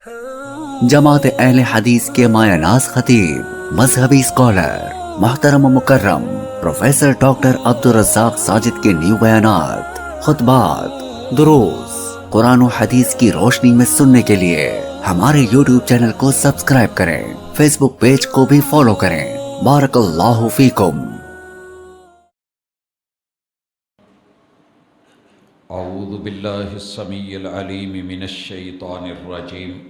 جماعت اہل حدیث کے مایہ ناز خطیب، مذہبی اسکالر، محترم و مکرم پروفیسر ڈاکٹر عبدالرزاق ساجد کے نیو بیانات، خطبات، دروس قرآن و حدیث کی روشنی میں سننے کے لیے ہمارے یوٹیوب چینل کو سبسکرائب کریں، فیس بک پیج کو بھی فالو کریں۔ بارک اللہ فیکم۔ اعوذ باللہ السمیع العلیم من الشیطان الرجیم۔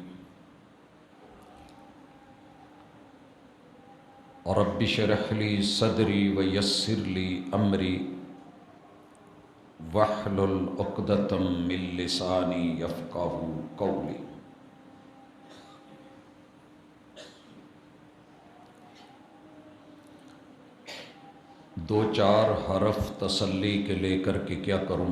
رب اشرح لی صدری ویسر لی امری واحلل عقدۃ من لسانی یفقہوا قولی۔ دو چار حرف تسلی کے لے کر کے کیا کروں،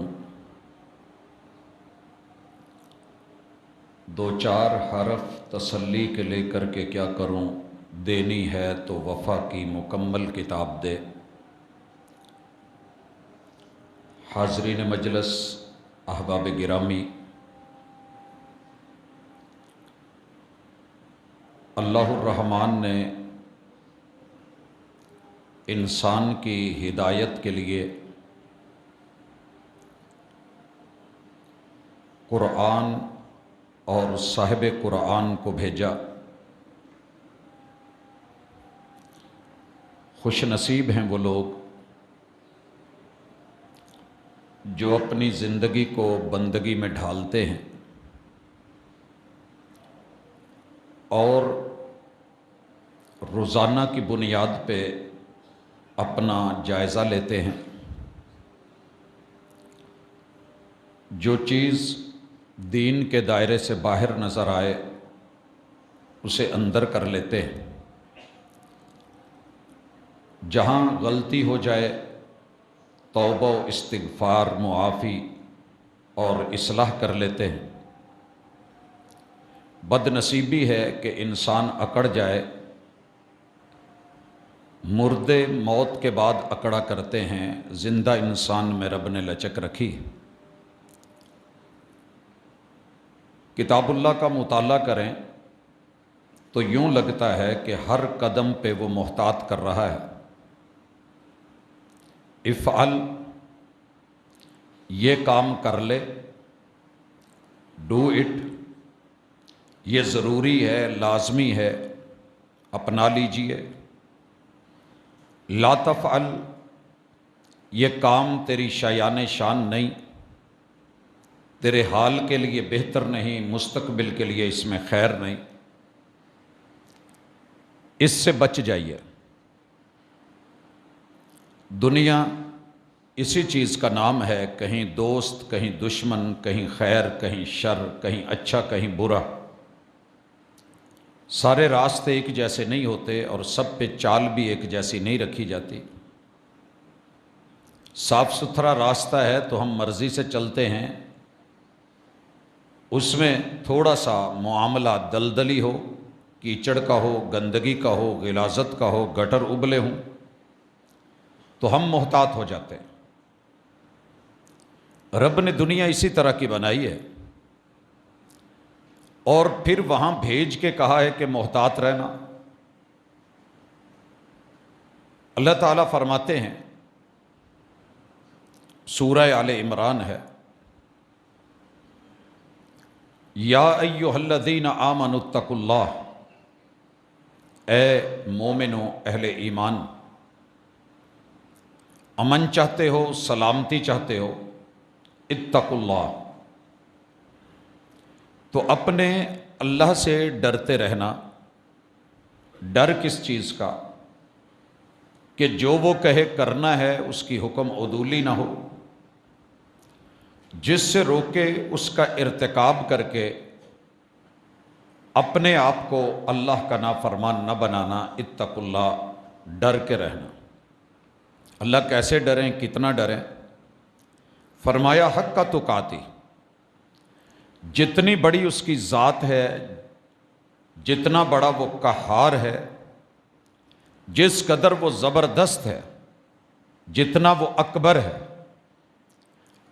دو چار حرف تسلی کے لے کر کے کیا کروں، دینی ہے تو وفا کی مکمل کتاب دے۔ حاضرین مجلس، احباب گرامی، اللہ الرحمن نے انسان کی ہدایت کے لیے قرآن اور صاحب قرآن کو بھیجا۔ خوش نصیب ہیں وہ لوگ جو اپنی زندگی کو بندگی میں ڈھالتے ہیں اور روزانہ کی بنیاد پہ اپنا جائزہ لیتے ہیں۔ جو چیز دین کے دائرے سے باہر نظر آئے اسے اندر کر لیتے ہیں، جہاں غلطی ہو جائے توبہ و استغفار، معافی اور اصلاح کر لیتے ہیں۔ بد نصیبی ہے کہ انسان اکڑ جائے، مردے موت کے بعد اکڑا کرتے ہیں، زندہ انسان میں رب نے لچک رکھی۔ کتاب اللہ کا مطالعہ کریں تو یوں لگتا ہے کہ ہر قدم پہ وہ محتاط کر رہا ہے۔ افعل، یہ کام کر لے، ڈو اٹ، یہ ضروری ہے، لازمی ہے، اپنا لیجئے۔ لا تفعل، یہ کام تیری شایان شان نہیں، تیرے حال کے لیے بہتر نہیں، مستقبل کے لیے اس میں خیر نہیں، اس سے بچ جائیے۔ دنیا اسی چیز کا نام ہے، کہیں دوست، کہیں دشمن، کہیں خیر، کہیں شر، کہیں اچھا، کہیں برا۔ سارے راستے ایک جیسے نہیں ہوتے اور سب پہ چال بھی ایک جیسی نہیں رکھی جاتی۔ صاف ستھرا راستہ ہے تو ہم مرضی سے چلتے ہیں، اس میں تھوڑا سا معاملہ دلدلی ہو، کیچڑ کا ہو، گندگی کا ہو، غلاظت کا ہو، گٹر ابلے ہوں تو ہم محتاط ہو جاتے ہیں۔ رب نے دنیا اسی طرح کی بنائی ہے اور پھر وہاں بھیج کے کہا ہے کہ محتاط رہنا۔ اللہ تعالیٰ فرماتے ہیں، سورہ آل عمران ہے، یا ایھا الذین آمنوا اتقوا اللہ، اے مومنو، اہل ایمان، امن چاہتے ہو، سلامتی چاہتے ہو، اتقوا اللہ، تو اپنے اللہ سے ڈرتے رہنا۔ ڈر کس چیز کا؟ کہ جو وہ کہے کرنا ہے اس کی حکم عدولی نہ ہو، جس سے روکے اس کا ارتکاب کر کے اپنے آپ کو اللہ کا نافرمان نہ بنانا۔ اتقوا اللہ، ڈر کے رہنا۔ اللہ کیسے ڈریں، کتنا ڈریں؟ فرمایا حق کا تقاتی، جتنی بڑی اس کی ذات ہے، جتنا بڑا وہ قہار ہے، جس قدر وہ زبردست ہے، جتنا وہ اکبر ہے،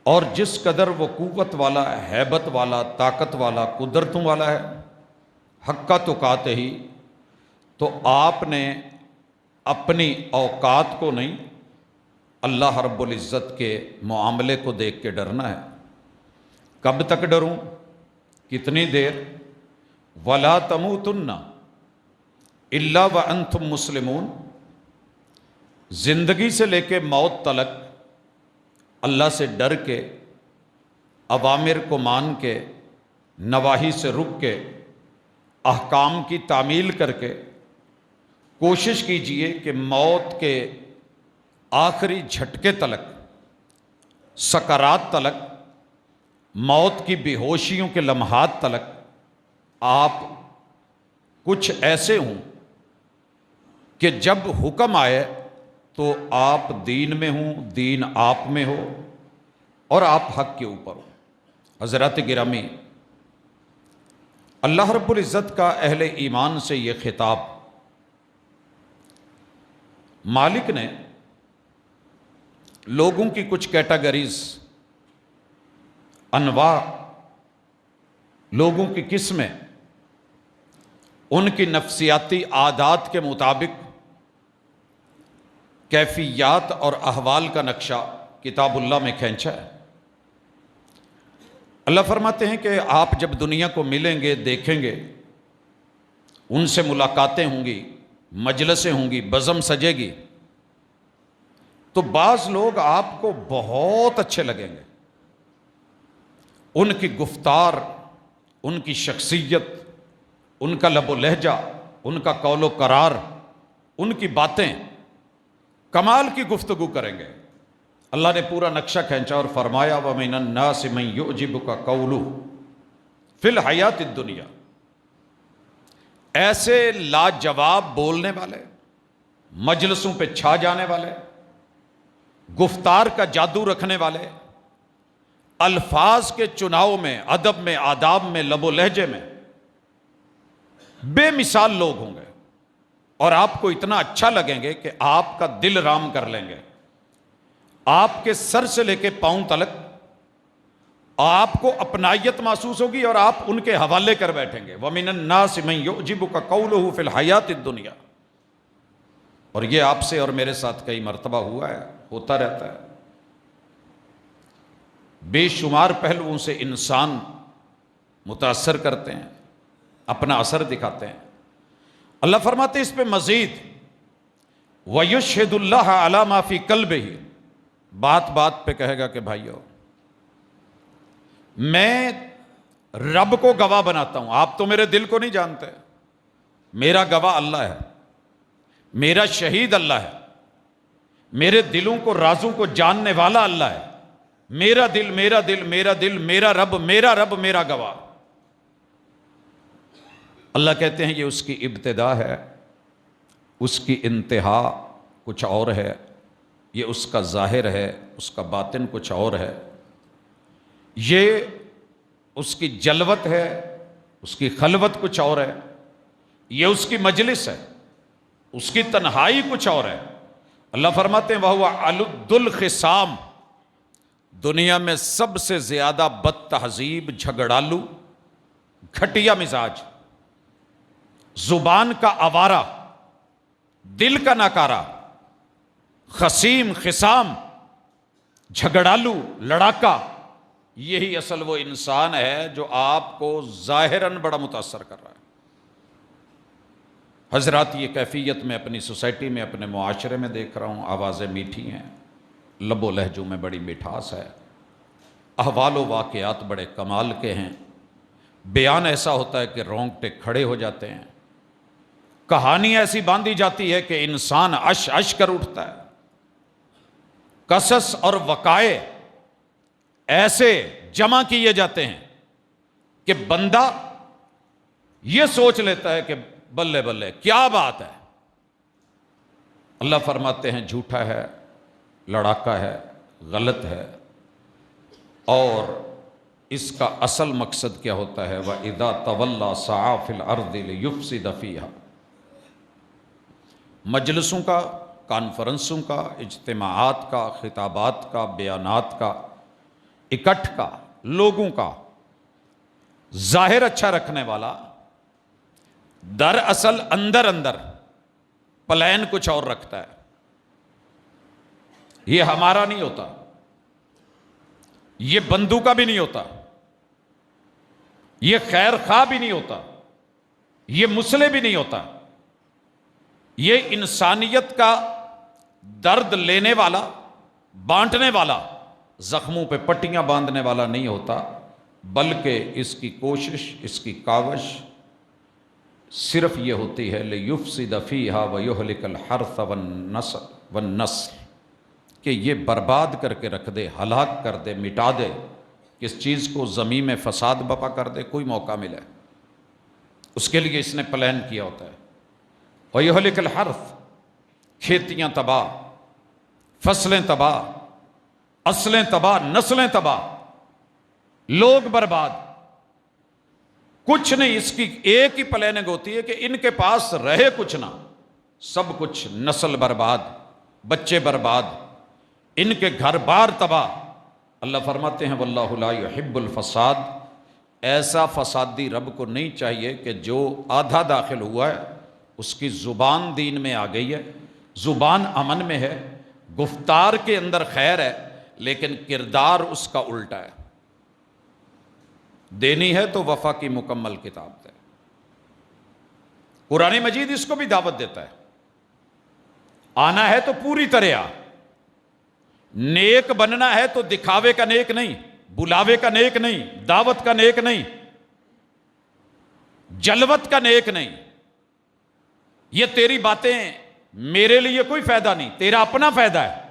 اور جس قدر وہ قوت والا، ہیبت والا، طاقت والا، قدرتوں والا ہے، حق تقاتہ ہی، تو آپ نے اپنی اوقات کو نہیں، اللہ رب العزت کے معاملے کو دیکھ کے ڈرنا ہے۔ کب تک ڈروں؟ کتنی دیر؟ وَلَا تَمُوتُنَّ إِلَّا وَأَنْتُمْ مُسْلِمُونَ، زندگی سے لے کے موت تلک اللہ سے ڈر کے، اوامر کو مان کے، نواہی سے رک کے، احکام کی تعمیل کر کے کوشش کیجئے کہ موت کے آخری جھٹکے تلک، سکرات تلک، موت کی بے ہوشیوں کے لمحات تلک آپ کچھ ایسے ہوں کہ جب حکم آئے تو آپ دین میں ہوں، دین آپ میں ہو، اور آپ حق کے اوپر ہو۔ حضرات گرامی، اللہ رب العزت کا اہل ایمان سے یہ خطاب مالک نے لوگوں کی کچھ کیٹاگریز، انواع، لوگوں کی قسمیں، ان کی نفسیاتی عادات کے مطابق کیفیات اور احوال کا نقشہ کتاب اللہ میں کھینچا ہے۔ اللہ فرماتے ہیں کہ آپ جب دنیا کو ملیں گے، دیکھیں گے، ان سے ملاقاتیں ہوں گی، مجلسیں ہوں گی، بزم سجے گی، تو بعض لوگ آپ کو بہت اچھے لگیں گے، ان کی گفتار، ان کی شخصیت، ان کا لب و لہجہ، ان کا قول و قرار، ان کی باتیں کمال کی گفتگو کریں گے۔ اللہ نے پورا نقشہ کھینچا اور فرمایا وَمِنَ النَّاسِ مَن يُعْجِبُكَ قَوْلُهُ فِي الْحَيَاةِ الدُّنْيَا، ایسے لاجواب بولنے والے، مجلسوں پہ چھا جانے والے، گفتار کا جادو رکھنے والے، الفاظ کے چناؤ میں، ادب میں، آداب میں، لب و لہجے میں بے مثال لوگ ہوں گے، اور آپ کو اتنا اچھا لگیں گے کہ آپ کا دل رام کر لیں گے۔ آپ کے سر سے لے کے پاؤں تلک آپ کو اپنائیت محسوس ہوگی، اور آپ ان کے حوالے کر بیٹھیں گے۔ وَمِنَ النَّاسِ مَن يُعْجِبُكَ قَوْلُهُ فِي الْحَيَاةِ الدُّنْيَا، اور یہ آپ سے اور میرے ساتھ کئی مرتبہ ہوا ہے، ہوتا رہتا ہے۔ بے شمار پہلوؤں سے انسان متاثر کرتے ہیں، اپنا اثر دکھاتے ہیں۔ اللہ فرماتے ہیں اس پہ مزید وَيُشْهِدُ اللَّهَ عَلَى مَا فِي قَلْبِهِ، بات بات پہ کہے گا کہ بھائیو میں رب کو گواہ بناتا ہوں، آپ تو میرے دل کو نہیں جانتے، میرا گواہ اللہ ہے، میرا شہید اللہ ہے، میرے دلوں کو، رازوں کو جاننے والا اللہ ہے، میرا دل، میرا دل، میرا دل، میرا رب، میرا رب، میرا گواہ۔ اللہ کہتے ہیں یہ اس کی ابتدا ہے، اس کی انتہا کچھ اور ہے، یہ اس کا ظاہر ہے، اس کا باطن کچھ اور ہے، یہ اس کی جلوت ہے، اس کی خلوت کچھ اور ہے، یہ اس کی مجلس ہے، اس کی تنہائی کچھ اور ہے۔ اللہ فرماتے ہیں وَهُوَ أَلُدُّ الْخِصَامِ، دنیا میں سب سے زیادہ بد تہذیب، جھگڑالو، گھٹیا مزاج، زبان کا آوارہ، دل کا ناکارہ، خصیم، خصام، جھگڑالو، لڑاکا، یہی اصل وہ انسان ہے جو آپ کو ظاہراً بڑا متاثر کر رہا ہے۔ حضرات یہ کیفیت میں اپنی سوسائٹی میں، اپنے معاشرے میں دیکھ رہا ہوں، آوازیں میٹھی ہیں، لب و لہجوں میں بڑی مٹھاس ہے، احوال و واقعات بڑے کمال کے ہیں، بیان ایسا ہوتا ہے کہ رونگٹے کھڑے ہو جاتے ہیں، کہانی ایسی باندھی جاتی ہے کہ انسان عش عش کر اٹھتا ہے، قصص اور وقائع ایسے جمع کیے جاتے ہیں کہ بندہ یہ سوچ لیتا ہے کہ بلے بلے کیا بات ہے۔ اللہ فرماتے ہیں جھوٹا ہے، لڑاکا ہے، غلط ہے، اور اس کا اصل مقصد کیا ہوتا ہے وَإِذَا تَوَلَّى سَعَى فِي الْأَرْضِ لِيُفْسِدَ فِيهَا، مجلسوں کا، کانفرنسوں کا، اجتماعات کا، خطابات کا، بیانات کا، اکٹھ کا، لوگوں کا ظاہر اچھا رکھنے والا دراصل اندر اندر پلان کچھ اور رکھتا ہے. یہ ہمارا نہیں ہوتا، یہ بندوں کا بھی نہیں ہوتا، یہ خیر خواہ بھی نہیں ہوتا، یہ مسلح بھی نہیں ہوتا. یہ انسانیت کا درد لینے والا، بانٹنے والا، زخموں پہ پٹیاں باندھنے والا نہیں ہوتا، بلکہ اس کی کوشش، اس کی کاوش صرف یہ ہوتی ہے لِيُفْسِدَ فِيهَا وَيُهْلِكَ الْحَرْثَ وَالنَّسْلَ، کہ یہ برباد کر کے رکھ دے، ہلاک کر دے، مٹا دے، کس چیز کو زمین میں فساد بپا کر دے، کوئی موقع ملے اس کے لیے اس نے پلان کیا ہوتا ہے. وَيُهْلِكَ الْحَرْثَ، کھیتیاں تباہ، فصلیں تباہ، اصلیں تباہ، نسلیں تباہ، لوگ برباد. کچھ نہیں، اس کی ایک ہی پلاننگ ہوتی ہے کہ ان کے پاس رہے کچھ نہ، سب کچھ، نسل برباد، بچے برباد، ان کے گھر بار تباہ. اللہ فرماتے ہیں واللہ لا يحب الفساد، ایسا فسادی رب کو نہیں چاہیے کہ جو آدھا داخل ہوا ہے اس کی زبان دین میں آ گئی ہے، زبان امن میں ہے، گفتار کے اندر خیر ہے، لیکن کردار اس کا الٹا ہے. دینی ہے تو وفا کی مکمل کتاب ہے. قرآن مجید اس کو بھی دعوت دیتا ہے، آنا ہے تو پوری طرح آ. نیک بننا ہے تو دکھاوے کا نیک نہیں، بلاوے کا نیک نہیں، دعوت کا نیک نہیں، جلوت کا نیک نہیں. یہ تیری باتیں میرے لیے کوئی فائدہ نہیں، تیرا اپنا فائدہ ہے.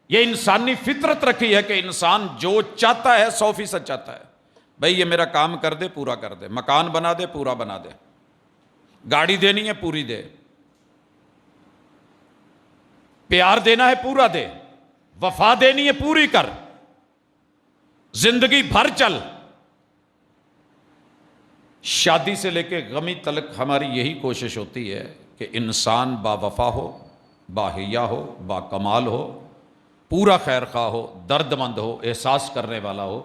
یہ انسانی فطرت رکھی ہے کہ انسان جو چاہتا ہے 100% چاہتا ہے. بھئی یہ میرا کام کر دے، پورا کر دے، مکان بنا دے، پورا بنا دے، گاڑی دینی ہے پوری دے، پیار دینا ہے پورا دے، وفا دینی ہے پوری کر، زندگی بھر چل. شادی سے لے کے غمی تلک ہماری یہی کوشش ہوتی ہے کہ انسان با وفا ہو، با حیا ہو، با کمال ہو، پورا خیر خواہ ہو، درد مند ہو، احساس کرنے والا ہو.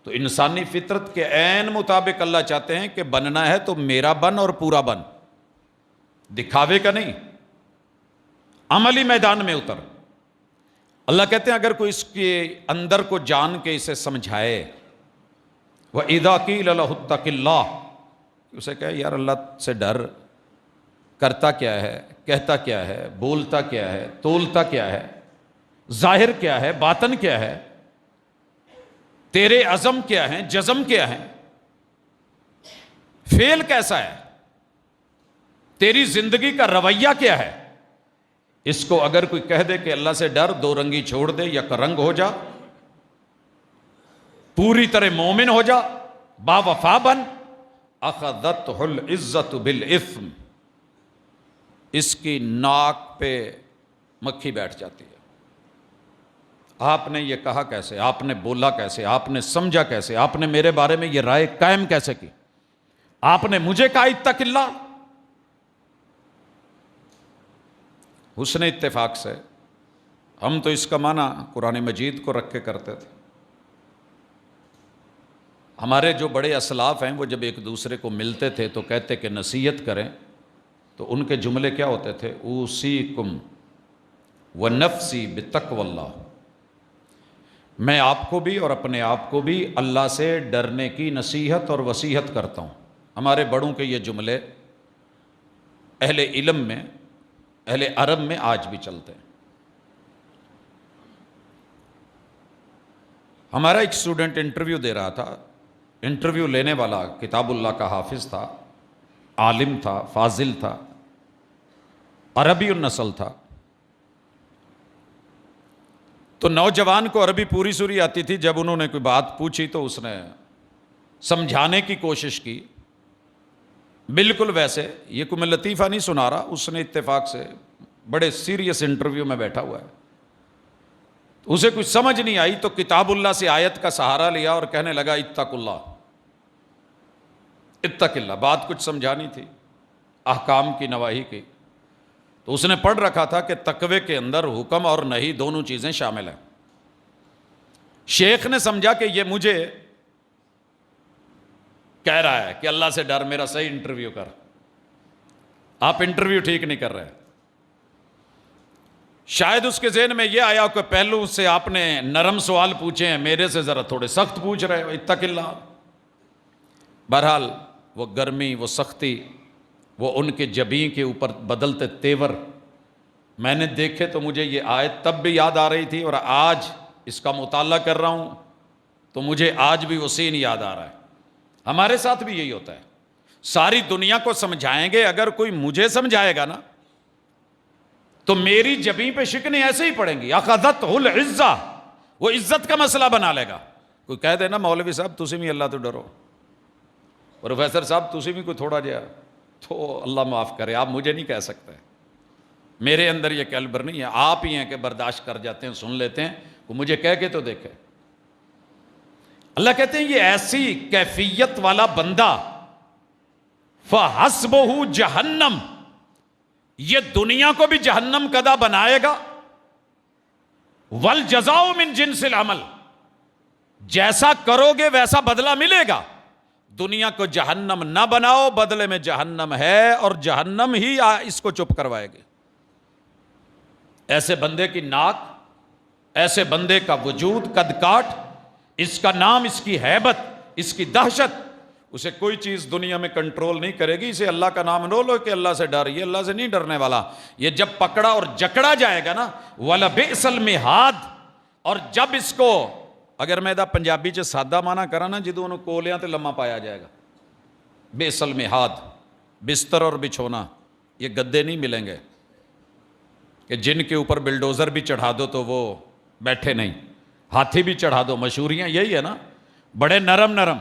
تو انسانی فطرت کے عین مطابق اللہ چاہتے ہیں کہ بننا ہے تو میرا بن اور پورا بن، دکھاوے کا نہیں، عملی میدان میں اتر. اللہ کہتے ہیں اگر کوئی اس کے اندر کو جان کے اسے سمجھائے، وَإِذَا قِيلَ لَهُ اتَّقِ اللَّهِ، اسے کہے یار اللہ سے ڈر، کرتا کیا ہے، کہتا کیا ہے، بولتا کیا ہے، تولتا کیا ہے، ظاہر کیا ہے، باطن کیا ہے، تیرے عزم کیا ہیں، جزم کیا ہیں، فعل کیسا ہے، تیری زندگی کا رویہ کیا ہے. اس کو اگر کوئی کہہ دے کہ اللہ سے ڈر، دو رنگی چھوڑ دے، یا رنگ ہو جا، پوری طرح مومن ہو جا، با وفا بن، اخذتہ العزت بالاثم، اس کی ناک پہ مکھی بیٹھ جاتی ہے. آپ نے یہ کہا کیسے، آپ نے بولا کیسے، آپ نے سمجھا کیسے، آپ نے میرے بارے میں یہ رائے قائم کیسے کی، آپ نے مجھے کہا اتق اللہ. حسن اتفاق سے ہم تو اس کا معنی قرآن مجید کو رکھ کے کرتے تھے. ہمارے جو بڑے اسلاف ہیں وہ جب ایک دوسرے کو ملتے تھے تو کہتے کہ نصیحت کریں، تو ان کے جملے کیا ہوتے تھے، اوصیکم ونفسی بتقوی اللہ، میں آپ کو بھی اور اپنے آپ کو بھی اللہ سے ڈرنے کی نصیحت اور وصیحت کرتا ہوں. ہمارے بڑوں کے یہ جملے اہل علم میں، اہل عرب میں آج بھی چلتے ہیں. ہمارا ایک اسٹوڈنٹ انٹرویو دے رہا تھا، انٹرویو لینے والا کتاب اللہ کا حافظ تھا، عالم تھا، فاضل تھا، عربی النسل تھا. تو نوجوان کو عربی پوری سوری آتی تھی. جب انہوں نے کوئی بات پوچھی تو اس نے سمجھانے کی کوشش کی، بالکل ویسے، یہ کوئی میں لطیفہ نہیں سنا رہا، اس نے اتفاق سے بڑے سیریس انٹرویو میں بیٹھا ہوا ہے، اسے کچھ سمجھ نہیں آئی تو کتاب اللہ سے آیت کا سہارا لیا اور کہنے لگا اتق اللہ، اتق اللہ. بات کچھ سمجھانی تھی، احکام کی، نواہی کی. تو اس نے پڑھ رکھا تھا کہ تقوی کے اندر حکم اور نہی دونوں چیزیں شامل ہیں. شیخ نے سمجھا کہ یہ مجھے کہہ رہا ہے کہ اللہ سے ڈر، میرا صحیح انٹرویو کر. آپ انٹرویو ٹھیک نہیں کر رہے. شاید اس کے ذہن میں یہ آیا کہ پہلو سے آپ نے نرم سوال پوچھے ہیں, میرے سے ذرا تھوڑے سخت پوچھ رہے ہو, اتق اللہ. بہرحال وہ گرمی, وہ سختی, وہ ان کے جبیں کے اوپر بدلتے تیور میں نے دیکھے تو مجھے یہ آیت تب بھی یاد آ رہی تھی, اور آج اس کا مطالعہ کر رہا ہوں تو مجھے آج بھی وہ سین یاد آ رہا ہے. ہمارے ساتھ بھی یہی ہوتا ہے. ساری دنیا کو سمجھائیں گے, اگر کوئی مجھے سمجھائے گا نا تو میری جبیں پہ شکنیں ایسے ہی پڑیں گی. اخذتہ العزہ, وہ عزت کا مسئلہ بنا لے گا. کوئی کہہ دے نا مولوی صاحب تسی بھی اللہ تو ڈرو, پروفیسر صاحب تسی بھی کوئی تھوڑا جہا, تو اللہ معاف کرے, آپ مجھے نہیں کہہ سکتے. میرے اندر یہ کیلبر نہیں ہے. آپ ہی ہیں کہ برداشت کر جاتے ہیں, سن لیتے ہیں. وہ مجھے کہہ کے تو دیکھے. اللہ کہتے ہیں یہ ایسی کیفیت والا بندہ فَحَسْبُهُ جہنم, یہ دنیا کو بھی جہنم کدا بنائے گا. وَالْجَزَاءُ مِنْ جِنْسِ الْعَمَلِ, جیسا کرو گے ویسا بدلہ ملے گا. دنیا کو جہنم نہ بناؤ, بدلے میں جہنم ہے, اور جہنم ہی اس کو چپ کروائے گے. ایسے بندے کی ناک, ایسے بندے کا وجود, قد کاٹ, اس کا نام, اس کی ہیبت, اس کی دہشت, اسے کوئی چیز دنیا میں کنٹرول نہیں کرے گی. اسے اللہ کا نام نہ لو کہ اللہ سے ڈر, یہ اللہ سے نہیں ڈرنے والا. یہ جب پکڑا اور جکڑا جائے گا نا, وَلَبِئْسَ الْمِہَادُ, اور جب اس کو, اگر میں دا پنجابی چ سادہ مانا کرا نا, جدوں انہوں کولیاں تے لمحہ پایا جائے گا. بئس المیہاد, بستر اور بچھونا, یہ گدے نہیں ملیں گے کہ جن کے اوپر بلڈوزر بھی چڑھا دو تو وہ بیٹھے نہیں, ہاتھی بھی چڑھا دو. مشہوریاں یہی ہے نا, بڑے نرم نرم.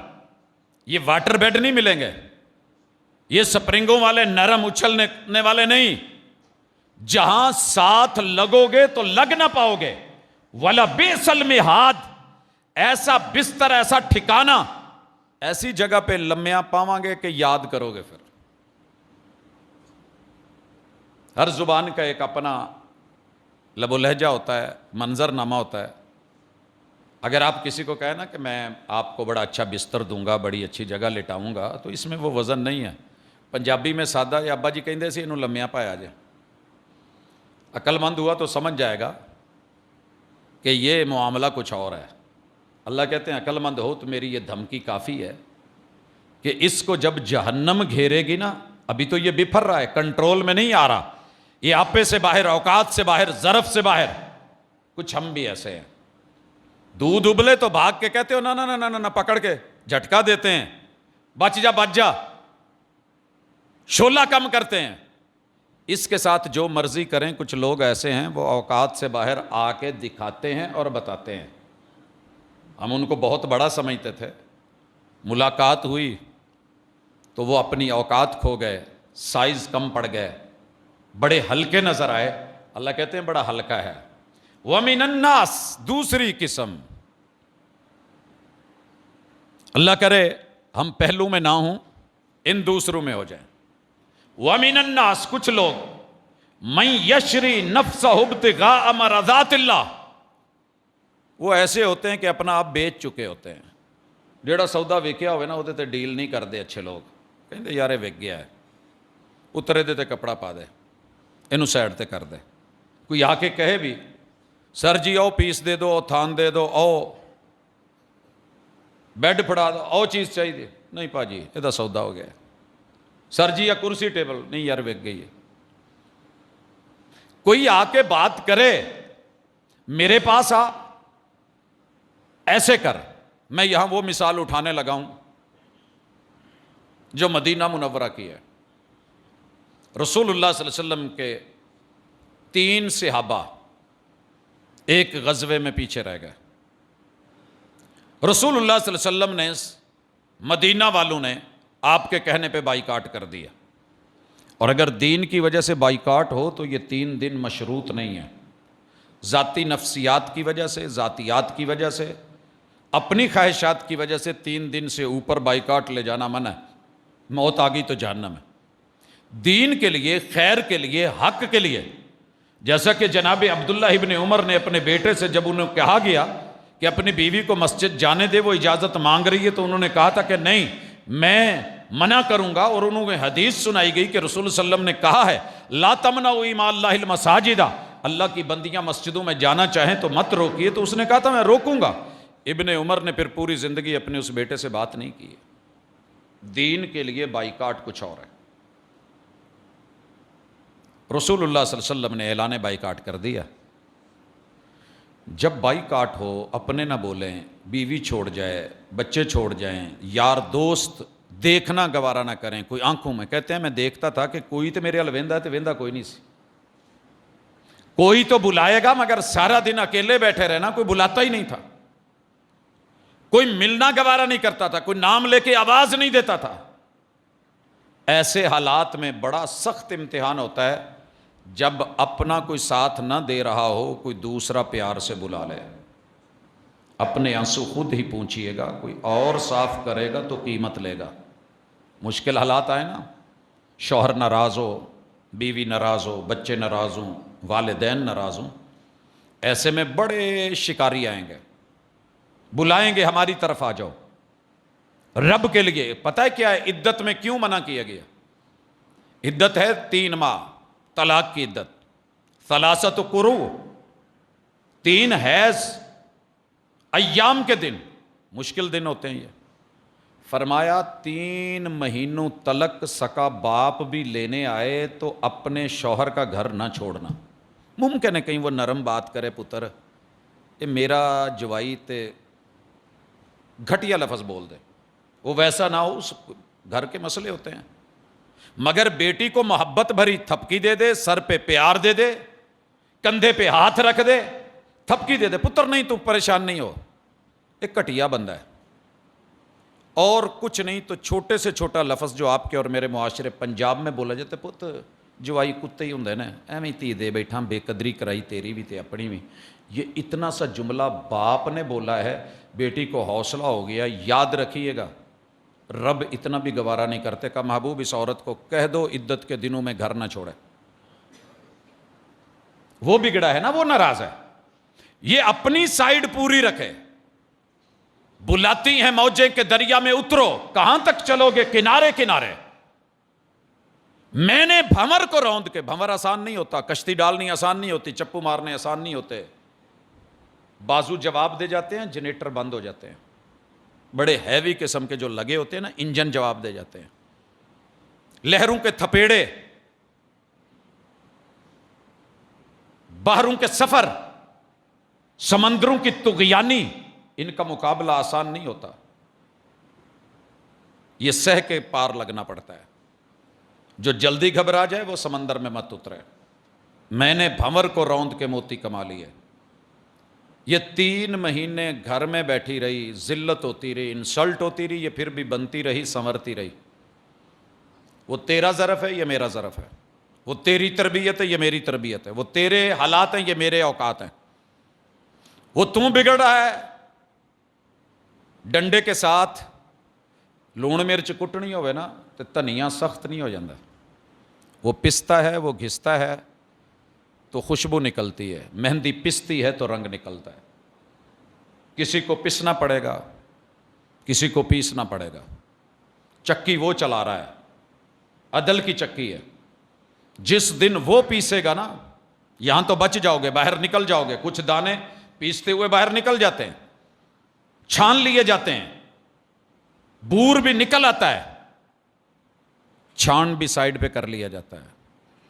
یہ واٹر بیڈ نہیں ملیں گے, یہ سپرنگوں والے نرم اچھلنے والے نہیں. جہاں ساتھ لگو گے تو لگ نہ پاؤ گے. وَلَبِئْسَ الْمِہَادُ, ایسا بستر, ایسا ٹھکانہ, ایسی جگہ پہ لمحیاں پاواں گے کہ یاد کرو گے. پھر ہر زبان کا ایک اپنا لب و لہجہ ہوتا ہے, منظر نامہ ہوتا ہے. اگر آپ کسی کو کہیں نا کہ میں آپ کو بڑا اچھا بستر دوں گا, بڑی اچھی جگہ لٹاؤں گا, تو اس میں وہ وزن نہیں ہے. پنجابی میں سادہ یا ابا جی کہندے سی انہوں لمحیاں پایا جائے. عقل مند ہوا تو سمجھ جائے گا کہ یہ معاملہ کچھ اور ہے. اللہ کہتے ہیں عقل مند ہو تو میری یہ دھمکی کافی ہے کہ اس کو جب جہنم گھیرے گی نا, ابھی تو یہ بپھر رہا ہے, کنٹرول میں نہیں آ رہا, یہ آپے سے باہر, اوقات سے باہر, ظرف سے باہر. کچھ ہم بھی ایسے ہیں, دودھ ابلے تو بھاگ کے کہتے ہو نا نا نا نا, پکڑ کے جھٹکا دیتے ہیں, بچ جا بچ جا, شولہ کم کرتے ہیں. اس کے ساتھ جو مرضی کریں. کچھ لوگ ایسے ہیں وہ اوقات سے باہر آ کے دکھاتے ہیں اور بتاتے ہیں. ہم ان کو بہت بڑا سمجھتے تھے, ملاقات ہوئی تو وہ اپنی اوقات کھو گئے, سائز کم پڑ گئے, بڑے ہلکے نظر آئے. اللہ کہتے ہیں بڑا ہلکا ہے. وَمِنَ النَّاسِ, دوسری قسم, اللہ کرے ہم پہلو میں نہ ہوں, ان دوسروں میں ہو جائیں. وَمِنَ النَّاسِ, کچھ لوگ, مَن يَشْرِي نَفْسَهُ ابْتِغَاءَ مَرْضَاتِ اللَّهِ, وہ ایسے ہوتے ہیں کہ اپنا آپ بیچ چکے ہوتے ہیں. جیڑا سودا ویکیا ہوئے نا وہ تے ڈیل نہیں کرتے اچھے لوگ, کہتے یار یہ وک گیا ہے, اترے دے تے کپڑا پا دے, اینو سائڈ تے کر دے. کوئی آ کے کہے بھی سر جی آؤ پیس دے دو, تھان دے دو, آؤ بیڈ پھڑا دو, آؤ چیز چاہیے, نہیں پا جی یہ سودا ہو گیا. سر جی یا کرسی ٹیبل, نہیں یار وک گئی ہے. کوئی آ کے بات کرے, میرے پاس آ, ایسے کر. میں یہاں وہ مثال اٹھانے لگا ہوں جو مدینہ منورہ کی ہے. رسول اللہ صلی اللہ علیہ وسلم کے 3 صحابہ ایک غزوے میں پیچھے رہ گئے. رسول اللہ صلی اللہ علیہ وسلم نے, مدینہ والوں نے آپ کے کہنے پہ بائیکاٹ کر دیا. اور اگر دین کی وجہ سے بائیکاٹ ہو تو یہ 3 دن مشروط نہیں ہے. ذاتی نفسیات کی وجہ سے, ذاتیات کی وجہ سے, اپنی خواہشات کی وجہ سے 3 دن سے اوپر بائیکاٹ لے جانا منع ہے. موت آ گئی تو جہنم ہے. دین کے لیے, خیر کے لیے, حق کے لیے, جیسا کہ جناب عبداللہ ابن عمر نے اپنے بیٹے سے جب انہیں کہا گیا کہ اپنی بیوی کو مسجد جانے دے, وہ اجازت مانگ رہی ہے, تو انہوں نے کہا تھا کہ نہیں, میں منع کروں گا، اور انہوں نے حدیث سنائی گئی کہ رسول صلی اللہ علیہ وسلم نے کہا ہے لا تمنعوا اماء اللہ المساجد، اللہ کی بندیاں مسجدوں میں جانا چاہیں تو مت روکیے، تو اس نے کہا تھا میں روکوں گا۔ ابن عمر نے پھر پوری زندگی اپنے اس بیٹے سے بات نہیں کی۔ دین کے لیے بائیکاٹ کچھ اور ہے۔ رسول اللہ صلی اللہ علیہ وسلم نے اعلان بائیکاٹ کر دیا۔ جب بائیکاٹ ہو، اپنے نہ بولیں، بیوی چھوڑ جائے، بچے چھوڑ جائیں، یار دوست دیکھنا گوارا نہ کریں، کوئی آنکھوں میں کہتے ہیں میں دیکھتا تھا کہ کوئی تو میرے الویندا تو ویندا کوئی نہیں سی، کوئی تو بلائے گا، مگر سارا دن اکیلے بیٹھے رہنا، کوئی بلاتا ہی نہیں تھا، کوئی ملنا گوارا نہیں کرتا تھا، کوئی نام لے کے آواز نہیں دیتا تھا۔ ایسے حالات میں بڑا سخت امتحان ہوتا ہے جب اپنا کوئی ساتھ نہ دے رہا ہو، کوئی دوسرا پیار سے بلا لے۔ اپنے آنسو خود ہی پونچھئے گا، کوئی اور صاف کرے گا تو قیمت لے گا۔ مشکل حالات آئے نا، شوہر ناراض ہو، بیوی ناراض ہو، بچے ناراض ہوں، والدین ناراض ہوں، ایسے میں بڑے شکاری آئیں گے، بلائیں گے ہماری طرف آ جاؤ۔ رب کے لیے پتہ ہے کیا ہے عدت میں کیوں منع کیا گیا؟ عدت ہے 3 ماہ، طلاق کی عدت، ثلاثۃ قروء، 3 حیض، ایام کے دن، مشکل دن ہوتے ہیں یہ۔ فرمایا 3 مہینوں تلک سکا باپ بھی لینے آئے تو اپنے شوہر کا گھر نہ چھوڑنا۔ ممکن ہے کہیں وہ نرم بات کرے، پتر یہ میرا جوائی تے گھٹیا لفظ بول دے، وہ ویسا نہ ہو، اس گھر کے مسئلے ہوتے ہیں، مگر بیٹی کو محبت بھری تھپکی دے دے، سر پہ پیار دے دے، کندھے پہ ہاتھ رکھ دے، تھپکی دے دے، پتر نہیں تو پریشان نہیں ہو، ایک گھٹیا بندہ ہے۔ اور کچھ نہیں تو چھوٹے سے چھوٹا لفظ جو آپ کے اور میرے معاشرے پنجاب میں بولا جاتا ہے، پت جوائی کتے ہی ہوں نا، ایویں تھی دے بیٹھا، بے قدری کرائی تیری بھی تے اپنی بھی۔ یہ اتنا سا جملہ باپ نے بولا ہے، بیٹی کو حوصلہ ہو گیا۔ یاد رکھیے گا رب اتنا بھی گوارا نہیں کرتے کہ محبوب اس عورت کو کہہ دو عدت کے دنوں میں گھر نہ چھوڑے، وہ بگڑا ہے نا، وہ ناراض ہے، یہ اپنی سائیڈ پوری رکھے۔ بلاتی ہیں موجیں کہ دریا میں اترو، کہاں تک چلو گے کنارے کنارے، میں نے بھنور کو روند کے، بھنور آسان نہیں ہوتا، کشتی ڈالنی آسان نہیں ہوتی، چپو مارنے آسان نہیں ہوتے، بازو جواب دے جاتے ہیں، جنریٹر بند ہو جاتے ہیں، بڑے ہیوی قسم کے جو لگے ہوتے ہیں نا، انجن جواب دے جاتے ہیں، لہروں کے تھپیڑے، بحروں کے سفر، سمندروں کی طغیانی، ان کا مقابلہ آسان نہیں ہوتا، یہ سہ کے پار لگنا پڑتا ہے۔ جو جلدی گھبرا جائے وہ سمندر میں مت اترے۔ میں نے بھنور کو روند کے موتی کما لیے۔ یہ 3 مہینے گھر میں بیٹھی رہی، ذلت ہوتی رہی، انسلٹ ہوتی رہی، یہ پھر بھی بنتی رہی، سنورتی رہی۔ وہ تیرا ظرف ہے، یہ میرا ظرف ہے، وہ تیری تربیت ہے، یہ میری تربیت ہے، وہ تیرے حالات ہیں، یہ میرے اوقات ہیں، وہ تم بگڑ رہا ہے، ڈنڈے کے ساتھ لون مرچ کٹنی ہوئے نا تو دھنیا سخت نہیں ہو جاتا، وہ پستا ہے، وہ گھستا ہے تو خوشبو نکلتی ہے، مہندی پستی ہے تو رنگ نکلتا ہے۔ کسی کو پسنا پڑے گا، کسی کو پیسنا پڑے گا، چکی وہ چلا رہا ہے، عدل کی چکی ہے، جس دن وہ پیسے گا نا، یہاں تو بچ جاؤ گے، باہر نکل جاؤ گے، کچھ دانے پیستے ہوئے باہر نکل جاتے ہیں، چھان لیے جاتے ہیں، بور بھی نکل آتا ہے، چھان بھی سائیڈ پہ کر لیا جاتا ہے۔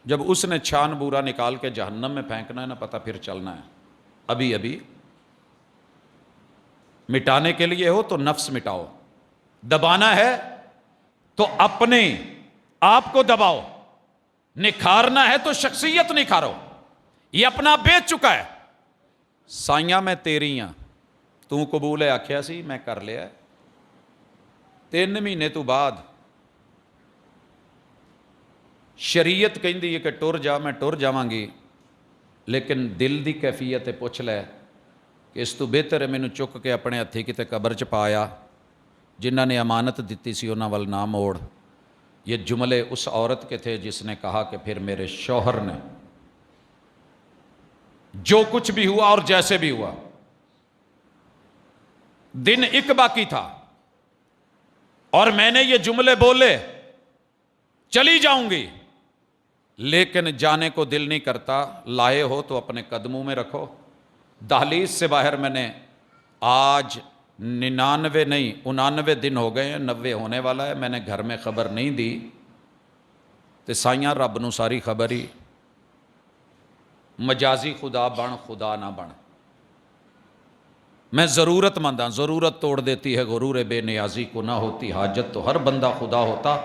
جب اس نے چھان بورا نکال کے جہنم میں پھینکنا ہے نا، پتہ پھر چلنا ہے۔ ابھی ابھی مٹانے کے لیے ہو تو نفس مٹاؤ، دبانا ہے تو اپنے آپ کو دباؤ، نکھارنا ہے تو شخصیت نکھارو۔ یہ اپنا بیچ چکا ہے، سائیاں میں تیریاں تو قبول ہے آکھیا سی میں کر لیا، 3 مہینے تو بعد شریعت کہندی ہے کہ ٹر جا، میں ٹر جاواں گی، لیکن دل دی کیفیت پوچھ لے کہ اس تو بہتر ہے مینوں چک کے اپنے ہتھی کتے قبر چ پایا، جنہاں نے امانت دتی سی انہاں ول نہ موڑ۔ یہ جملے اس عورت کے تھے جس نے کہا کہ پھر میرے شوہر نے جو کچھ بھی ہوا اور جیسے بھی ہوا، دن ایک باقی تھا، اور میں نے یہ جملے بولے چلی جاؤں گی، لیکن جانے کو دل نہیں کرتا، لائے ہو تو اپنے قدموں میں رکھو۔ دہلیز سے باہر میں نے آج 99 نہیں 99 دن ہو گئے ہیں، 90 ہونے والا ہے، میں نے گھر میں خبر نہیں دی تے سائیاں رب نو ساری خبر ہی، مجازی خدا بن خدا نہ بن۔ میں ضرورت مند ہوں، ضرورت توڑ دیتی ہے غرور بے نیازی کو، نہ ہوتی حاجت تو ہر بندہ خدا ہوتا،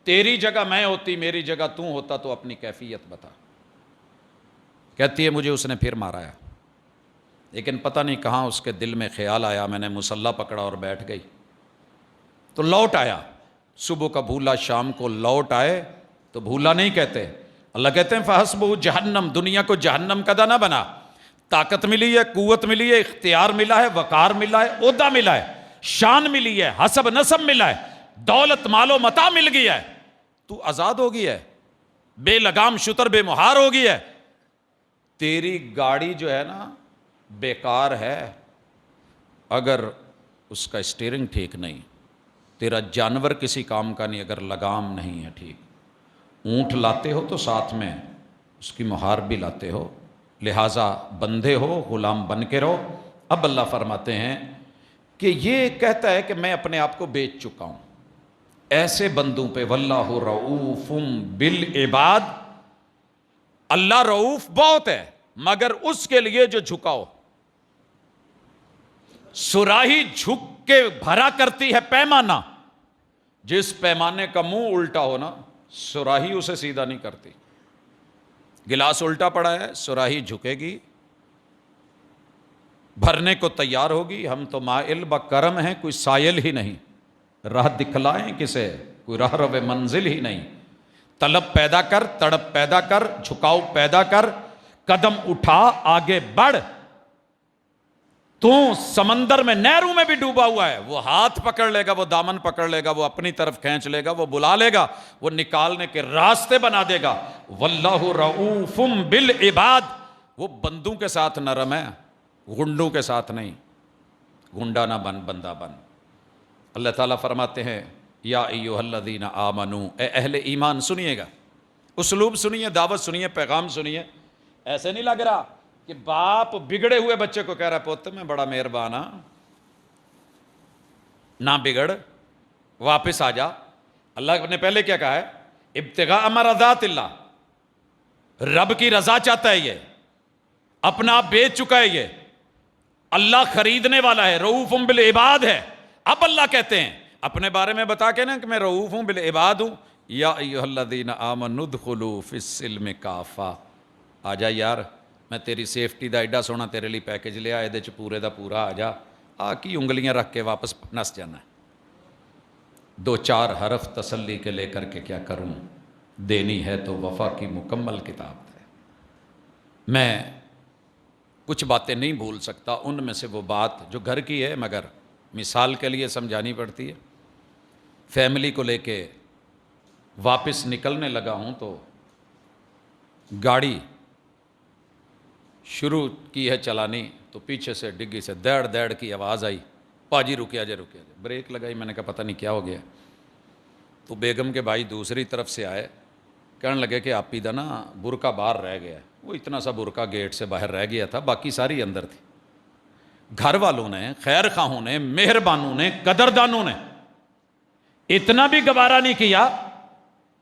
تیری جگہ میں ہوتی میری جگہ تو ہوتا تو اپنی کیفیت بتا۔ کہتی ہے مجھے اس نے پھر مارا ہے، لیکن پتہ نہیں کہاں اس کے دل میں خیال آیا، میں نے مسلح پکڑا اور بیٹھ گئی تو لوٹ آیا۔ صبح کا بھولا شام کو لوٹ آئے تو بھولا نہیں کہتے، اللہ کہتے ہیں فحسبہ جہنم، دنیا کو جہنم کدا نہ بنا۔ طاقت ملی ہے، قوت ملی ہے، اختیار ملا ہے، وقار ملا ہے، عہدہ ملا ہے، شان ملی ہے، حسب نسب ملا ہے، دولت مال و متاع مل گیا ہے، تو آزاد ہو گیا ہے، بے لگام شتر بے مہار ہو گیا ہے۔ تیری گاڑی جو ہے نا بیکار ہے اگر اس کا اسٹیئرنگ ٹھیک نہیں، تیرا جانور کسی کام کا نہیں اگر لگام نہیں ہے ٹھیک۔ اونٹ لاتے ہو تو ساتھ میں اس کی مہار بھی لاتے ہو، لہٰذا بندے ہو غلام بن کے رہو۔ اب اللہ فرماتے ہیں کہ یہ کہتا ہے کہ میں اپنے آپ کو بیچ چکا ہوں ایسے بندوں پہ، واللہ رؤوف بالعباد، اللہ رؤوف بہت ہے مگر اس کے لیے جو جھکاؤ، سراہی جھک کے بھرا کرتی ہے پیمانہ، جس پیمانے کا منہ الٹا ہو نا سراہی اسے سیدھا نہیں کرتی۔ گلاس الٹا پڑا ہے، سراہی جھکے گی، بھرنے کو تیار ہوگی۔ ہم تو مائل بکرم ہیں، کوئی سائل ہی نہیں، راہ دکھلائیں کسے، کوئی راہ رو منزل ہی نہیں۔ طلب پیدا کر، تڑپ پیدا کر، جھکاؤ پیدا کر، قدم اٹھا آگے بڑھ۔ تو سمندر میں نہروں میں بھی ڈوبا ہوا ہے، وہ ہاتھ پکڑ لے گا، وہ دامن پکڑ لے گا، وہ اپنی طرف کھینچ لے گا، وہ بلا لے گا، وہ نکالنے کے راستے بنا دے گا۔ واللہ رؤوف بالعباد، وہ بندوں کے ساتھ نرم ہے، گنڈوں کے ساتھ نہیں۔ گنڈا نہ بن، بندہ بن۔ اللہ تعالیٰ فرماتے ہیں یا ایھا الذین آمنو، اے اہل ایمان سنیے گا، اسلوب سنیے، دعوت سنیے، پیغام سنیے۔ ایسے نہیں لگ رہا کہ باپ بگڑے ہوئے بچے کو کہہ رہا ہے پوت میں بڑا مہربان ہاں، نہ بگڑ، واپس آ جا۔ اللہ نے پہلے کیا کہا ہے؟ ابتغاء مرضات اللہ، رب کی رضا چاہتا ہے، یہ اپنا آپ بیچ چکا ہے، یہ اللہ خریدنے والا ہے، رؤوف بالعباد ہے۔ اب اللہ کہتے ہیں اپنے بارے میں بتا کے نا کہ میں رؤوف ہوں بالعباد ہوں، یا ایھا الذین آمنوا ادخلوا فی السلم کافہ، آ جا یار، میں تیری سیفٹی دا ایڈا سونا تیرے لیے پیکج لیا، یہ پورے دا پورا آ جا، آ کی انگلیاں رکھ کے واپس نس جانا ہے۔ دو چار حرف تسلی کے لے کر کے کیا کروں، دینی ہے تو وفا کی مکمل کتاب ہے۔ میں کچھ باتیں نہیں بھول سکتا، ان میں سے وہ بات جو گھر کی ہے مگر مثال کے لیے سمجھانی پڑتی ہے۔ فیملی کو لے کے واپس نکلنے لگا ہوں تو گاڑی شروع کی ہے چلانی تو پیچھے سے ڈگی سے دیڑ دیڑ کی آواز آئی، پاجی رکیا جائے رکیا جائے۔ بریک لگائی، میں نے کہا پتہ نہیں کیا ہو گیا، تو بیگم کے بھائی دوسری طرف سے آئے، کہنے لگے کہ آپ پیدا نا برقع باہر رہ گیا ہے۔ وہ اتنا سا برقع گیٹ سے باہر رہ گیا تھا، باقی ساری اندر تھی۔ گھر والوں نے، خیر خواہوں نے، مہربانوں نے، قدردانوں نے اتنا بھی گوارا نہیں کیا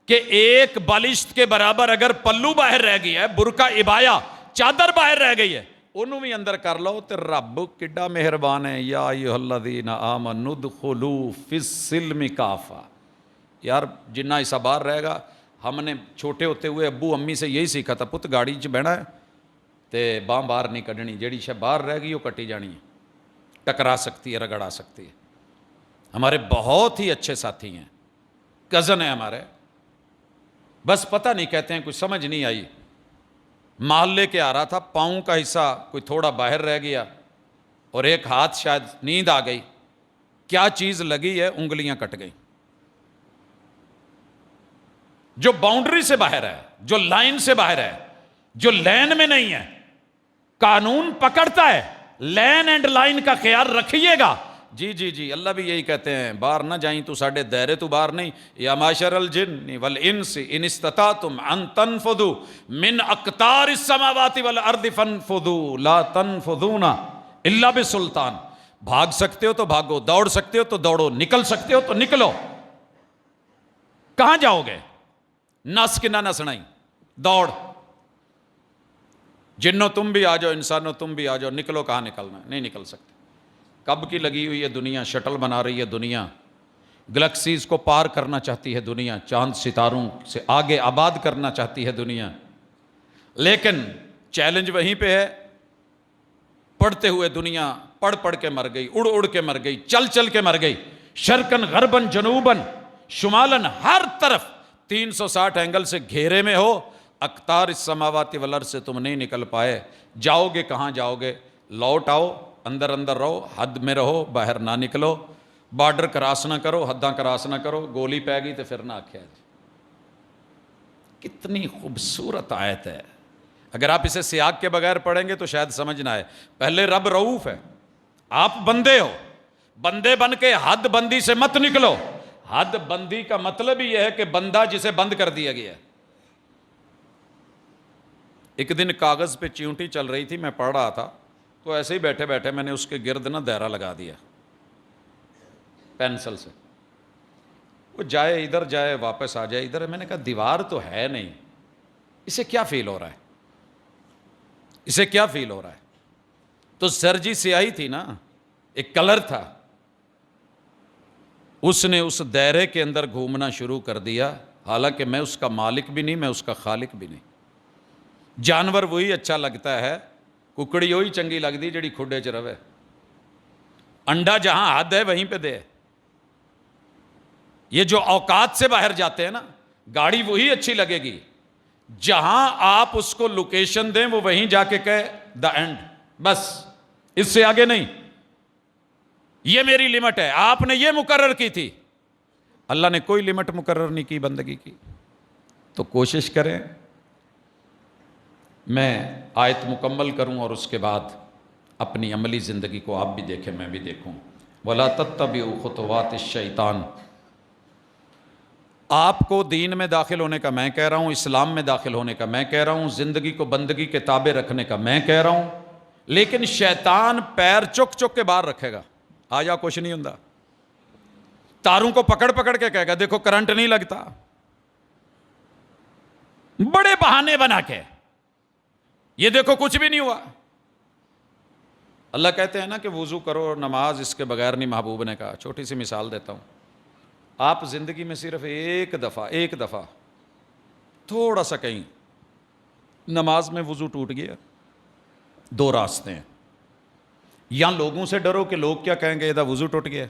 کہ ایک بالشت کے برابر اگر پلو باہر رہ گیا ہے، برقع عبایا چادر باہر رہ گئی ہے، انہوں بھی اندر کر لو۔ تے رب کڈا مہربان ہے، یا ایھا الذین آمنوا ادخلوا فی السلم کافہ۔ یار جنہ حصہ باہر رہے گا، ہم نے چھوٹے ہوتے ہوئے ابو امی سے یہی سیکھا تھا، پت گاڑی چ بہنا ہے تے باں باہر نہیں کڈنی، جیڑی شے باہر رہ گئی وہ کٹی جانی ہے، ٹکرا سکتی ہے، رگڑا سکتی ہے۔ ہمارے بہت ہی اچھے ساتھی ہیں، کزن ہیں ہمارے، بس پتہ نہیں کہتے ہیں کچھ سمجھ نہیں آئی، مال لے کے آ رہا تھا، پاؤں کا حصہ کوئی تھوڑا باہر رہ گیا اور ایک ہاتھ شاید نیند آ گئی، کیا چیز لگی ہے، انگلیاں کٹ گئیں۔ جو باؤنڈری سے باہر ہے، جو لائن سے باہر ہے، جو لین میں نہیں ہے، قانون پکڑتا ہے، لین اینڈ لائن کا خیال رکھیے گا۔ جی جی جی، اللہ بھی یہی کہتے ہیں، باہر نہ جائیں تو ساڈے دائرے تو باہر نہیں، یا معاشر الجن والانس ان استطعتم ان تنفذوا من اقطار السماوات والارض فانفذوا لا تنفذون الا بسلطان. بھاگ سکتے ہو تو بھاگو، دوڑ سکتے ہو تو دوڑو، نکل سکتے ہو تو نکلو. کہاں جاؤ گے؟ نس کے نہ نسنا ہی، دوڑ. جنوں تم بھی آ جاؤ، انسانوں تم بھی آ جاؤ، نکلو. کہاں نکلنا ہے؟ نہیں نکل سکتے. کب کی لگی ہوئی ہے دنیا، شٹل بنا رہی ہے دنیا، گلیکسیز کو پار کرنا چاہتی ہے دنیا، چاند ستاروں سے آگے آباد کرنا چاہتی ہے دنیا، لیکن چیلنج وہیں پہ ہے. پڑھتے ہوئے دنیا پڑھ پڑھ کے مر گئی، اڑ اڑ کے مر گئی، چل چل کے مر گئی. شرقن غربن جنوبن شمالن، ہر طرف 360 اینگل سے گھیرے میں ہو. اقطار السماوات والارض سے تم نہیں نکل پائے. جاؤ گے کہاں جاؤ گے؟ لوٹ آؤ، اندر اندر رہو، حد میں رہو، باہر نہ نکلو. بارڈر کراس نہ کرو، حداں کراس نہ کرو. گولی پہ گئی تو پھر نہ آکھیا جی. کتنی خوبصورت آیت ہے. اگر آپ اسے سیاق کے بغیر پڑھیں گے تو شاید سمجھ نہ آئے. پہلے رب رؤوف ہے، آپ بندے ہو، بندے بن کے حد بندی سے مت نکلو. حد بندی کا مطلب ہی یہ ہے کہ بندہ جسے بند کر دیا گیا ہے. ایک دن کاغذ پہ چیونٹی چل رہی تھی، میں پڑھ رہا تھا، تو ایسے ہی بیٹھے بیٹھے میں نے اس کے گرد نہ دائرہ لگا دیا پینسل سے. وہ جائے ادھر، جائے واپس آ جائے ادھر. میں نے کہا دیوار تو ہے نہیں، اسے کیا فیل ہو رہا ہے، اسے کیا فیل ہو رہا ہے؟ تو سرجی سیاہی تھی نا، ایک کلر تھا. اس نے اس دائرے کے اندر گھومنا شروع کر دیا، حالانکہ میں اس کا مالک بھی نہیں، میں اس کا خالق بھی نہیں. جانور وہی اچھا لگتا ہے، ککڑی وہی چنگی لگتی جڑی کھڈے چ رہے. انڈا جہاں حد ہے وہیں پہ دے. یہ جو اوقات سے باہر جاتے ہیں نا، گاڑی وہی اچھی لگے گی جہاں آپ اس کو لوکیشن دیں، وہ وہیں جا کے کہے دا اینڈ، بس اس سے آگے نہیں. یہ میری لمٹ ہے، آپ نے یہ مقرر کی تھی. اللہ نے کوئی لمٹ مقرر نہیں کی بندگی کی. تو کوشش کریں میں آیت مکمل کروں اور اس کے بعد اپنی عملی زندگی کو آپ بھی دیکھیں، میں بھی دیکھوں. وَلَا تَتَّبِعُوا خُطُوَاتِ الشَّيْطَانِ. آپ کو دین میں داخل ہونے کا میں کہہ رہا ہوں، اسلام میں داخل ہونے کا میں کہہ رہا ہوں، زندگی کو بندگی کے تابع رکھنے کا میں کہہ رہا ہوں، لیکن شیطان پیر چک چک کے باہر رکھے گا. آجا کچھ نہیں ہوندا. تاروں کو پکڑ پکڑ کے کہے گا دیکھو کرنٹ نہیں لگتا، بڑے بہانے بنا کے، یہ دیکھو کچھ بھی نہیں ہوا. اللہ کہتے ہیں نا کہ وضو کرو، نماز اس کے بغیر نہیں محبوب نے کہا. چھوٹی سی مثال دیتا ہوں. آپ زندگی میں صرف ایک دفعہ تھوڑا سا کہیں نماز میں وضو ٹوٹ گیا، دو راستے ہیں. یا لوگوں سے ڈرو کہ لوگ کیا کہیں گے یہ وضو ٹوٹ گیا،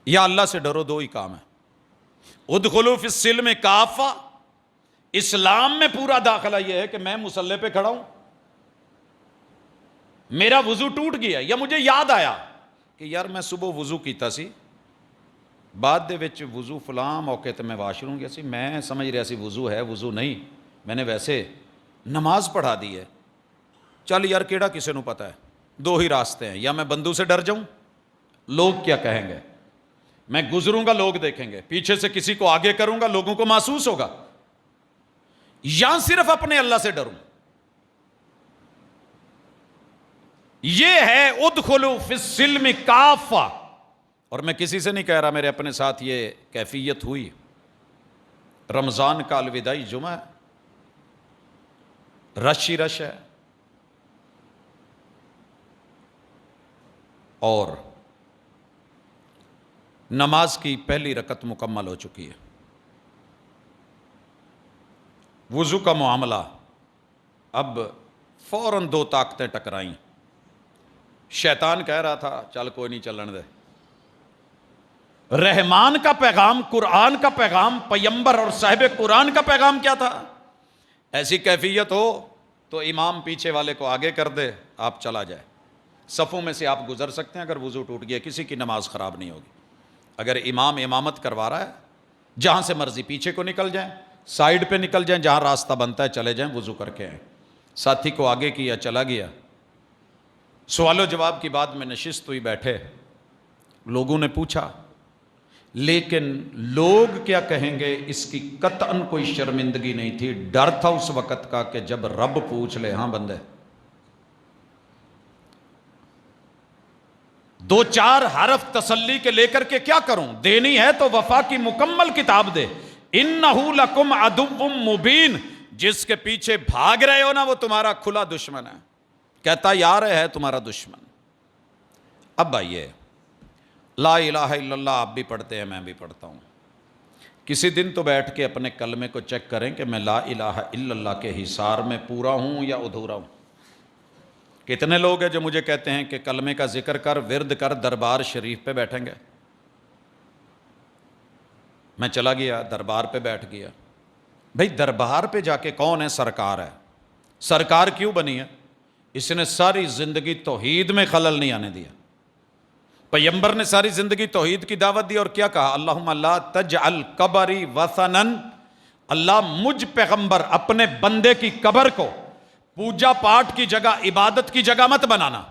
یا اللہ سے ڈرو. دو ہی کام ہے. ادخلوا فی السلم کافہ، اسلام میں پورا داخلہ یہ ہے کہ میں مصلی پہ کھڑا ہوں، میرا وضو ٹوٹ گیا، یا مجھے یاد آیا کہ یار میں صبح وضو کیتا سی، بعد دے وچ وضو فلاں موقع تے میں واش روم گیا سی، میں سمجھ رہا سی وضو ہے، وضو نہیں، میں نے ویسے نماز پڑھا دی ہے. چل یار کیڑا کسے نو پتہ ہے. دو ہی راستے ہیں، یا میں بندوں سے ڈر جاؤں، لوگ کیا کہیں گے، میں گزروں گا لوگ دیکھیں گے، پیچھے سے کسی کو آگے کروں گا لوگوں کو محسوس ہوگا، یا صرف اپنے اللہ سے ڈروں. یہ ہے ادخلوا فی السلم کافہ. اور میں کسی سے نہیں کہہ رہا، میرے اپنے ساتھ یہ کیفیت ہوئی. رمضان کا الوداعی جمعہ ہے، رش ہی رش ہے، اور نماز کی پہلی رکعت مکمل ہو چکی ہے. وضو کا معاملہ، اب فوراً دو طاقتیں ٹکرائیں. شیطان کہہ رہا تھا چل کوئی نہیں چلن دے. رحمان کا پیغام، قرآن کا پیغام، پیمبر اور صاحب قرآن کا پیغام کیا تھا؟ ایسی کیفیت ہو تو امام پیچھے والے کو آگے کر دے، آپ چلا جائے. صفوں میں سے آپ گزر سکتے ہیں، اگر وضو ٹوٹ گیا کسی کی نماز خراب نہیں ہوگی. اگر امام امامت کروا رہا ہے، جہاں سے مرضی پیچھے کو نکل جائیں، سائیڈ پہ نکل جائیں، جہاں راستہ بنتا ہے چلے جائیں، وضو کر کے آئیں. ساتھی کو آگے کیا، چلا گیا. سوال و جواب کی بعد میں نشست ہوئی، بیٹھے. لوگوں نے پوچھا، لیکن لوگ کیا کہیں گے اس کی قطعاً کوئی شرمندگی نہیں تھی، ڈر تھا اس وقت کا کہ جب رب پوچھ لے ہاں بندے، 2-4 حرف تسلی کے لے کر کے کیا کروں، دینی ہے تو وفا کی مکمل کتاب دے، انہو لکم عدو مبین، جس کے پیچھے بھاگ رہے ہو نا وہ تمہارا کھلا دشمن ہے، کہتا یار ہے تمہارا دشمن۔ اب آئیے، لا الہ الا اللہ آپ بھی پڑھتے ہیں، میں بھی پڑھتا ہوں، کسی دن تو بیٹھ کے اپنے کلمے کو چیک کریں کہ میں لا الہ الا اللہ کے حصار میں پورا ہوں یا ادھورا ہوں۔ کتنے لوگ ہیں جو مجھے کہتے ہیں کہ کلمے کا ذکر کر، ورد کر، دربار شریف پہ بیٹھیں گے؟ میں چلا گیا دربار پہ بیٹھ گیا، بھئی دربار پہ جا کے کون ہے؟ سرکار ہے۔ سرکار کیوں بنی ہے؟ اس نے ساری زندگی توحید میں خلل نہیں آنے دیا، پیغمبر نے ساری زندگی توحید کی دعوت دی، اور کیا کہا؟ اللہم لا تجعل قبری وثنا، اللہ مجھ پیغمبر اپنے بندے کی قبر کو پوجا پاٹ کی جگہ، عبادت کی جگہ مت بنانا۔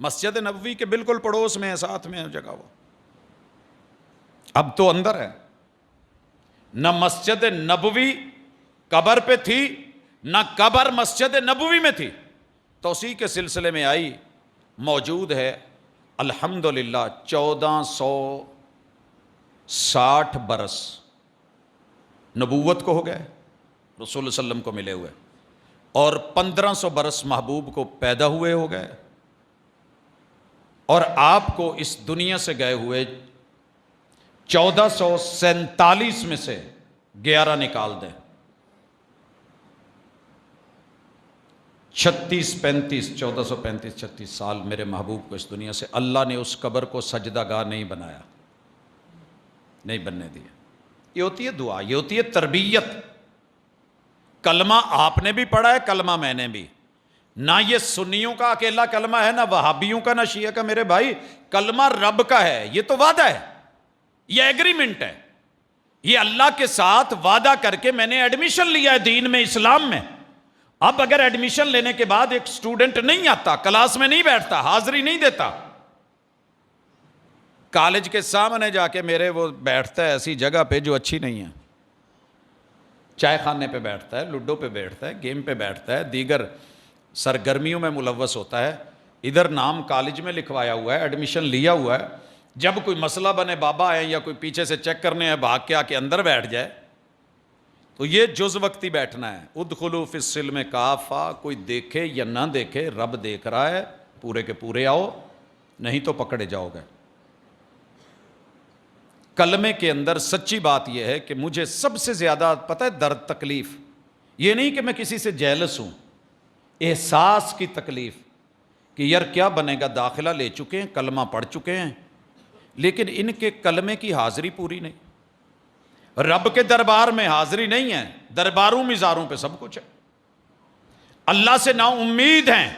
مسجد نبوی کے بالکل پڑوس میں ہے، ساتھ میں ہے جگہ وہ، اب تو اندر ہے۔ نہ مسجد نبوی قبر پہ تھی، نہ قبر مسجد نبوی میں تھی، توسیع کے سلسلے میں آئی، موجود ہے الحمدللہ 1460 برس نبوت کو ہو گئے، رسول اللہ صلی اللہ علیہ وسلم کو ملے ہوئے، اور 1500 برس محبوب کو پیدا ہوئے ہو گئے، اور آپ کو اس دنیا سے گئے ہوئے 1447 میں سے 11 نکال دیں، 1435 سال میرے محبوب کو اس دنیا سے، اللہ نے اس قبر کو سجدہ گاہ نہیں بنایا، نہیں بننے دیا۔ یہ ہوتی ہے دعا، یہ ہوتی ہے تربیت۔ کلمہ آپ نے بھی پڑھا ہے، کلمہ میں نے بھی، نہ یہ سنیوں کا اکیلا کلمہ ہے، نہ وہابیوں کا، نہ شیعہ کا، میرے بھائی کلمہ رب کا ہے، یہ تو وعدہ ہے، یہ ایگریمنٹ ہے، یہ اللہ کے ساتھ وعدہ کر کے میں نے ایڈمیشن لیا ہے دین میں، اسلام میں۔ اب اگر ایڈمیشن لینے کے بعد ایک سٹوڈنٹ نہیں آتا، کلاس میں نہیں بیٹھتا، حاضری نہیں دیتا، کالج کے سامنے جا کے میرے وہ بیٹھتا ہے ایسی جگہ پہ جو اچھی نہیں ہے، چائے خانے پہ بیٹھتا ہے، لوڈو پہ بیٹھتا ہے، گیم پہ بیٹھتا ہے، دیگر سرگرمیوں میں ملوث ہوتا ہے، ادھر نام کالج میں لکھوایا ہوا ہے، ایڈمیشن لیا ہوا ہے، جب کوئی مسئلہ بنے بابا آئے یا کوئی پیچھے سے چیک کرنے ہے بھاگ کے آ کے اندر بیٹھ جائے، تو یہ جز وقتی بیٹھنا ہے۔ ادخلوا فی السلم کافہ، کوئی دیکھے یا نہ دیکھے رب دیکھ رہا ہے، پورے کے پورے آؤ، نہیں تو پکڑے جاؤ گے۔ کلمے کے اندر سچی بات یہ ہے کہ مجھے سب سے زیادہ پتہ ہے درد، تکلیف یہ نہیں کہ میں کسی سے جیلس ہوں، احساس کی تکلیف کہ یار کیا بنے گا، داخلہ لے چکے ہیں، کلمہ پڑھ چکے ہیں، لیکن ان کے کلمے کی حاضری پوری نہیں، رب کے دربار میں حاضری نہیں ہے، درباروں مزاروں پہ سب کچھ ہے، اللہ سے نا امید ہیں،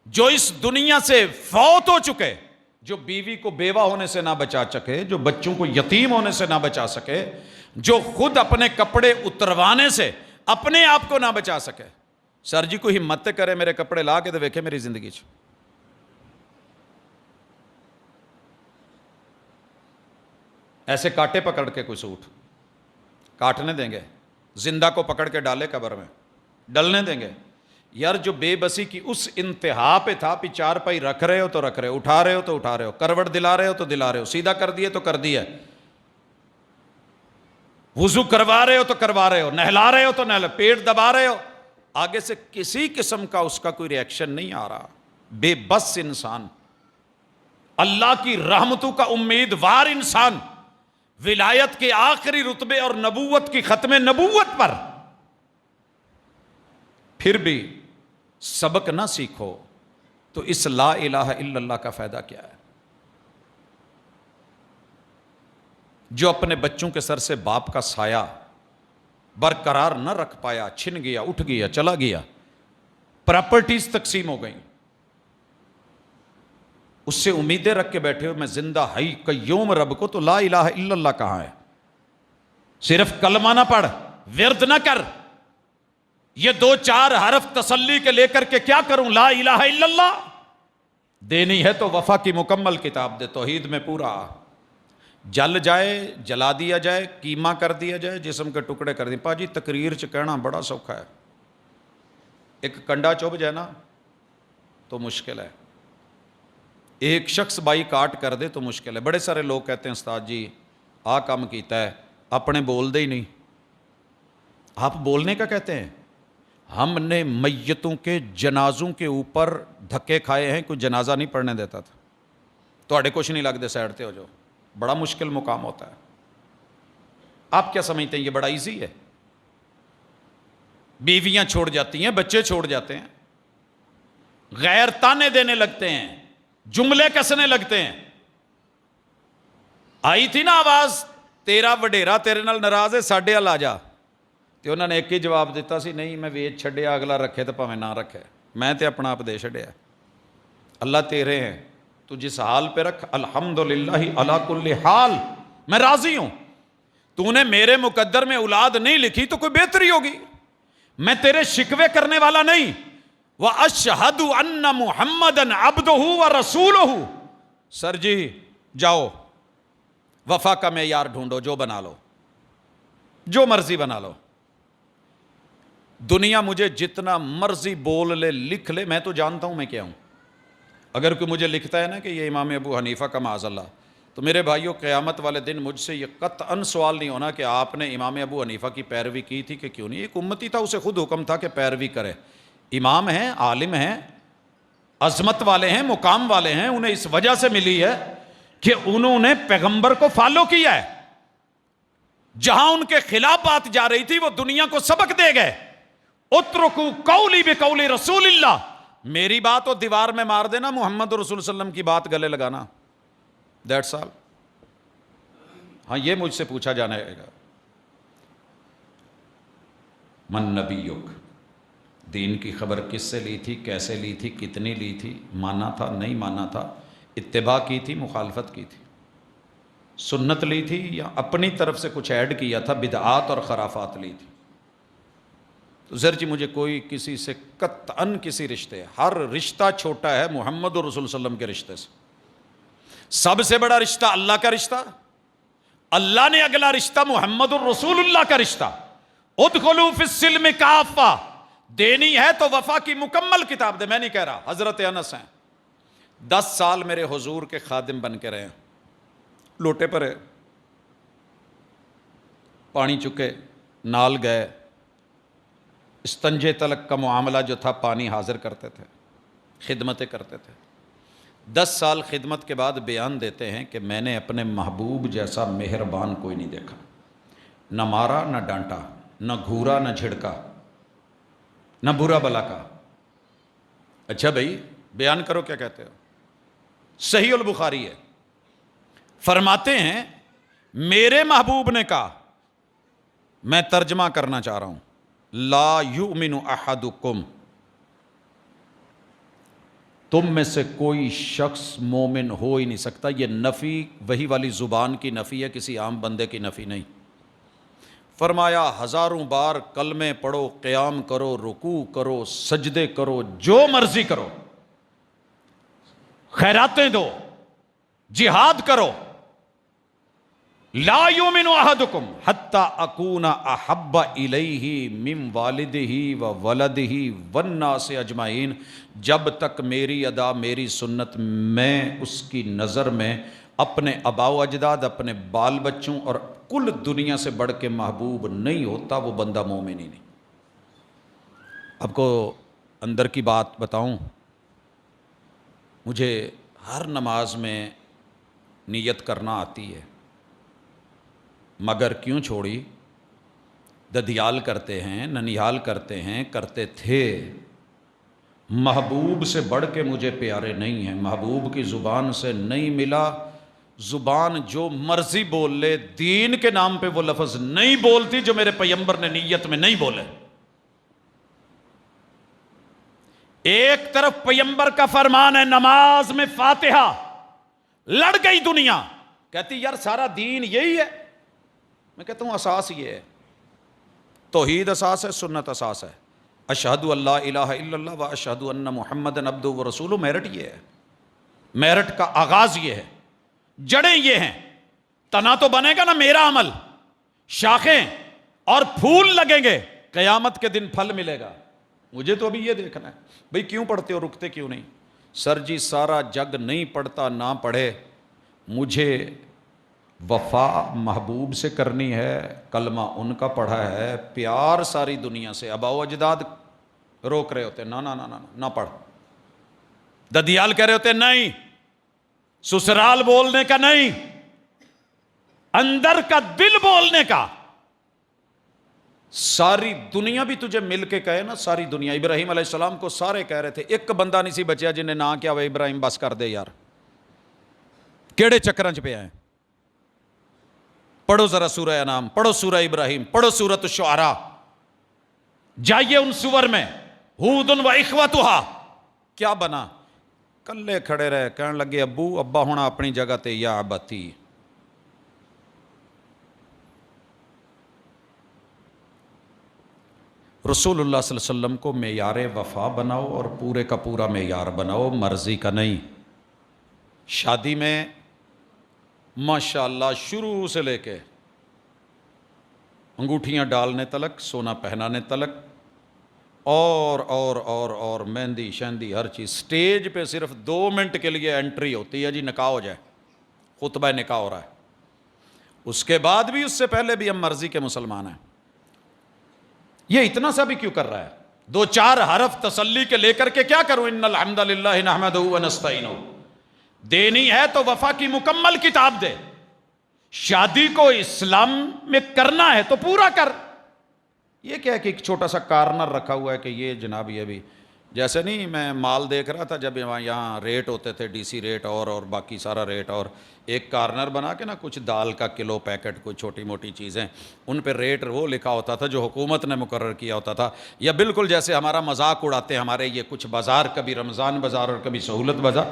جو اس دنیا سے فوت ہو چکے، جو بیوی کو بیوہ ہونے سے نہ بچا سکے، جو بچوں کو یتیم ہونے سے نہ بچا سکے، جو خود اپنے کپڑے اتروانے سے اپنے آپ کو نہ بچا سکے۔ سر جی کو ہمت کرے میرے کپڑے لا کے تو ویکھے میری زندگی چ ایسے کاٹے پکڑ کے کوئی سوٹ کاٹنے دیں گے؟ زندہ کو پکڑ کے ڈالے قبر میں ڈلنے دیں گے؟ یار جو بے بسی کی اس انتہا پہ تھا، پہ چار پائی رکھ رہے ہو تو رکھ رہے ہو، اٹھا رہے ہو تو اٹھا رہے ہو، کروٹ دلا رہے ہو تو دلا رہے ہو، سیدھا کر دیے تو کر دیا، وضو کروا رہے ہو تو کروا رہے ہو، نہلا رہے ہو تو نہلا، پیٹ دبا رہے ہو، آگے سے کسی قسم کا اس کا کوئی ریئیکشن نہیں آ رہا، بے بس انسان، اللہ کی رحمتوں کا امیدوار انسان، ولایت کے آخری رتبے اور نبوت کی ختم نبوت پر، پھر بھی سبق نہ سیکھو تو اس لا الہ الا اللہ کا فائدہ کیا ہے؟ جو اپنے بچوں کے سر سے باپ کا سایہ برقرار نہ رکھ پایا، چھن گیا، اٹھ گیا، چلا گیا، پراپرٹیز تقسیم ہو گئیں، اس سے امیدیں رکھ کے بیٹھے ہو میں زندہ حی قیوم رب کو، تو لا الہ الا اللہ کہاں ہے؟ صرف کلمہ نہ پڑھ، ورد نہ کر، یہ 2-4 حرف تسلی کے لے کر کے کیا کروں؟ لا الہ الا اللہ، دینی ہے تو وفا کی مکمل کتاب دے، توحید میں پورا، جل جائے جلا دیا جائے، کیما کر دیا جائے، جسم کے ٹکڑے کر دیں۔ پا جی تقریر چ کہنا بڑا سوکھا ہے، ایک کنڈا چبھ جائے نا تو مشکل ہے، ایک شخص بائی کاٹ کر دے تو مشکل ہے۔ بڑے سارے لوگ کہتے ہیں استاد جی آ کام کیتا ہے، اپنے بول دے ہی نہیں۔ آپ بولنے کا کہتے ہیں؟ ہم نے میتوں کے جنازوں کے اوپر دھکے کھائے ہیں، کوئی جنازہ نہیں پڑھنے دیتا تھا۔ تواڈے کچھ نہیں لگتے، سیڈتے ہو جو، بڑا مشکل مقام ہوتا ہے۔ آپ کیا سمجھتے ہیں یہ بڑا ایزی ہے؟ بیویاں چھوڑ جاتی ہیں، بچے چھوڑ جاتے ہیں، غیر تانے دینے لگتے ہیں، جملے کسنے لگتے ہیں۔ آئی تھی نا آواز تیرا وڈیرا تیرے نال ناراض ہے، ساڈے ال آ جا، تو انہوں نے ایک ہی جواب دیتا سی، نہیں میں ویچ چھڈیا، اگلا رکھے تو پاویں نہ رکھے، میں تے اپنا آپ دے چھڈیا۔ اللہ تیرے ہیں، تو جس حال پہ رکھ، الحمدللہ علی کل حال، میں راضی ہوں۔ تو نے میرے مقدر میں اولاد نہیں لکھی تو کوئی بہتری ہوگی، میں تیرے شکوے کرنے والا نہیں۔ وَأَشْهَدُ أَنَّ مُحَمَّدًا عَبْدُهُ وَرَسُولُهُ۔ سر جی جاؤ وفا کا معیار ڈھونڈو، جو بنا لو، جو مرضی بنا لو۔ دنیا مجھے جتنا مرضی بول لے، لکھ لے، میں تو جانتا ہوں میں کیا ہوں۔ اگر کوئی مجھے لکھتا ہے نا کہ یہ امام ابو حنیفہ کا معاذ اللہ، تو میرے بھائیوں قیامت والے دن مجھ سے یہ قطعاً سوال نہیں ہونا کہ آپ نے امام ابو حنیفہ کی پیروی کی تھی کہ کیوں نہیں۔ ایک امتی تھا، اسے خود حکم تھا کہ پیروی کرے۔ امام ہیں، عالم ہیں، عظمت والے ہیں، مقام والے ہیں، انہیں اس وجہ سے ملی ہے کہ انہوں نے پیغمبر کو فالو کیا ہے۔ جہاں ان کے خلاف بات جا رہی تھی وہ دنیا کو سبق دے گئے۔ اترکو قولی بقول رسول اللہ، میری بات وہ دیوار میں مار دینا، محمد رسول صلی اللہ علیہ وسلم کی بات گلے لگانا، دیٹس آل۔ ہاں یہ مجھ سے پوچھا جانے گا، من نبیک، دین کی خبر کس سے لی تھی، کیسے لی تھی، کتنی لی تھی، مانا تھا نہیں مانا تھا، اتباع کی تھی مخالفت کی تھی، سنت لی تھی یا اپنی طرف سے کچھ ایڈ کیا تھا، بدعات اور خرافات لی تھی۔ تو سر جی مجھے کوئی کسی سے قطعاً کسی رشتے، ہر رشتہ چھوٹا ہے محمد رسول صلی اللہ علیہ وسلم کے رشتے سے۔ سب سے بڑا رشتہ اللہ کا رشتہ، اللہ نے اگلا رشتہ محمد الرسول اللہ کا رشتہ۔ ادخلوا فی السلم کافہ، دینی ہے تو وفا کی مکمل کتاب دے۔ میں نہیں کہہ رہا، حضرت انس ہیں 10 سال میرے حضور کے خادم بن کے رہے ہیں، لوٹے پرے، پانی چکے، نال گئے، استنجے تلک کا معاملہ جو تھا پانی حاضر کرتے تھے، خدمتیں کرتے تھے۔ 10 سال خدمت کے بعد بیان دیتے ہیں کہ میں نے اپنے محبوب جیسا مہربان کوئی نہیں دیکھا، نہ مارا نہ ڈانٹا، نہ گھورا نہ جھڑکا، نہ برا بلا کا۔ اچھا بھائی بیان کرو کیا کہتے ہو۔ صحیح البخاری ہے، فرماتے ہیں میرے محبوب نے کہا، میں ترجمہ کرنا چاہ رہا ہوں، لا یؤمن احدکم، تم میں سے کوئی شخص مومن ہو ہی نہیں سکتا۔ یہ نفی وہی والی زبان کی نفی ہے، کسی عام بندے کی نفی نہیں۔ فرمایا ہزاروں بار کلمے پڑھو، قیام کرو، رکوع کرو، سجدے کرو، جو مرضی کرو، خیراتیں دو، جہاد کرو، لا یؤمن احدکم حتی اکون احب الیہ من والدہ و ولدہ والناس اجمعین، جب تک میری ادا میری سنت میں اس کی نظر میں اپنے آباء و اجداد، اپنے بال بچوں اور کل دنیا سے بڑھ کے محبوب نہیں ہوتا، وہ بندہ مومن ہی نہیں۔ آپ کو اندر کی بات بتاؤں، مجھے ہر نماز میں نیت کرنا آتی ہے، مگر کیوں چھوڑی؟ ددیال کرتے ہیں، ننیال کرتے ہیں، کرتے تھے، محبوب سے بڑھ کے مجھے پیارے نہیں ہیں، محبوب کی زبان سے نہیں ملا۔ زبان جو مرضی بول لے، دین کے نام پہ وہ لفظ نہیں بولتی جو میرے پیغمبر نے نیت میں نہیں بولے۔ ایک طرف پیغمبر کا فرمان ہے نماز میں فاتحہ، لڑ گئی دنیا، کہتی یار سارا دین یہی ہے۔ میں کہتا ہوں اساس یہ ہے، توحید اساس ہے، سنت اساس ہے، اشہد اللہ الہ الا اللہ و اشہد ان محمد عبدہ و رسولہ، میرٹ یہ ہے۔ میرٹ کا آغاز یہ ہے، جڑیں یہ ہیں، تنا تو بنے گا نا میرا عمل، شاخیں اور پھول لگیں گے، قیامت کے دن پھل ملے گا۔ مجھے تو ابھی یہ دیکھنا ہے بھئی کیوں پڑھتے ہو، رکتے کیوں نہیں؟ سر جی سارا جگ نہیں پڑھتا، نہ پڑھے، مجھے وفا محبوب سے کرنی ہے، کلمہ ان کا پڑھا ہے، پیار ساری دنیا سے۔ آباء و اجداد روک رہے ہوتے، نہ پڑھ۔ ددیال کہہ رہے ہوتے نہیں، سسرال بولنے کا نہیں، اندر کا دل بولنے کا۔ ساری دنیا بھی تجھے مل کے کہے نا، ساری دنیا، ابراہیم علیہ السلام کو سارے کہہ رہے تھے، ایک بندہ نہیں سی بچیا جنہیں نہ کیا وہ ابراہیم بس کر دے یار، کیڑے چکرن چ پہ آئے۔ پڑھو ذرا سورہ انعام، پڑھو سورہ ابراہیم، پڑھو سورۃ الشعراء، جائیے ان سور میں، ہود و اخوتھا، کیا بنا؟ کلے کھڑے رہے، کہنے لگے ابو ابا ہونا اپنی جگہ تے، یا ابتی۔ رسول اللہ صلی اللہ علیہ وسلم کو معیار وفا بناؤ اور پورے کا پورا معیار بناؤ، مرضی کا نہیں۔ شادی میں ماشاءاللہ شروع سے لے کے انگوٹھیاں ڈالنے تلک، سونا پہنانے تلک، اور مہندی شہندی ہر چیز، سٹیج پہ صرف 2 منٹ کے لیے انٹری ہوتی ہے، جی نکاح ہو جائے، خطبہ نکاح ہو رہا ہے، اس کے بعد بھی، اس سے پہلے بھی ہم مرضی کے مسلمان ہیں۔ یہ اتنا سا بھی کیوں کر رہا ہے؟ 2-4 حرف تسلی کے لے کر کے کیا کروں؟ ان الحمد للہ نحمدہ ونستعینہ، دینی ہے تو وفا کی مکمل کتاب دے۔ شادی کو اسلام میں کرنا ہے تو پورا کر۔ یہ کیا ہے کہ ایک چھوٹا سا کارنر رکھا ہوا ہے کہ یہ جناب یہ بھی، جیسے نہیں، میں مال دیکھ رہا تھا جب یہاں ریٹ ہوتے تھے، ڈی سی ریٹ اور باقی سارا ریٹ، اور ایک کارنر بنا کے نا کچھ دال کا کلو پیکٹ، کوئی چھوٹی موٹی چیزیں، ان پہ ریٹ وہ لکھا ہوتا تھا جو حکومت نے مقرر کیا ہوتا تھا۔ یا بالکل جیسے ہمارا مذاق اڑاتے ہیں ہمارے یہ کچھ بازار، کبھی رمضان بازار اور کبھی سہولت بازار،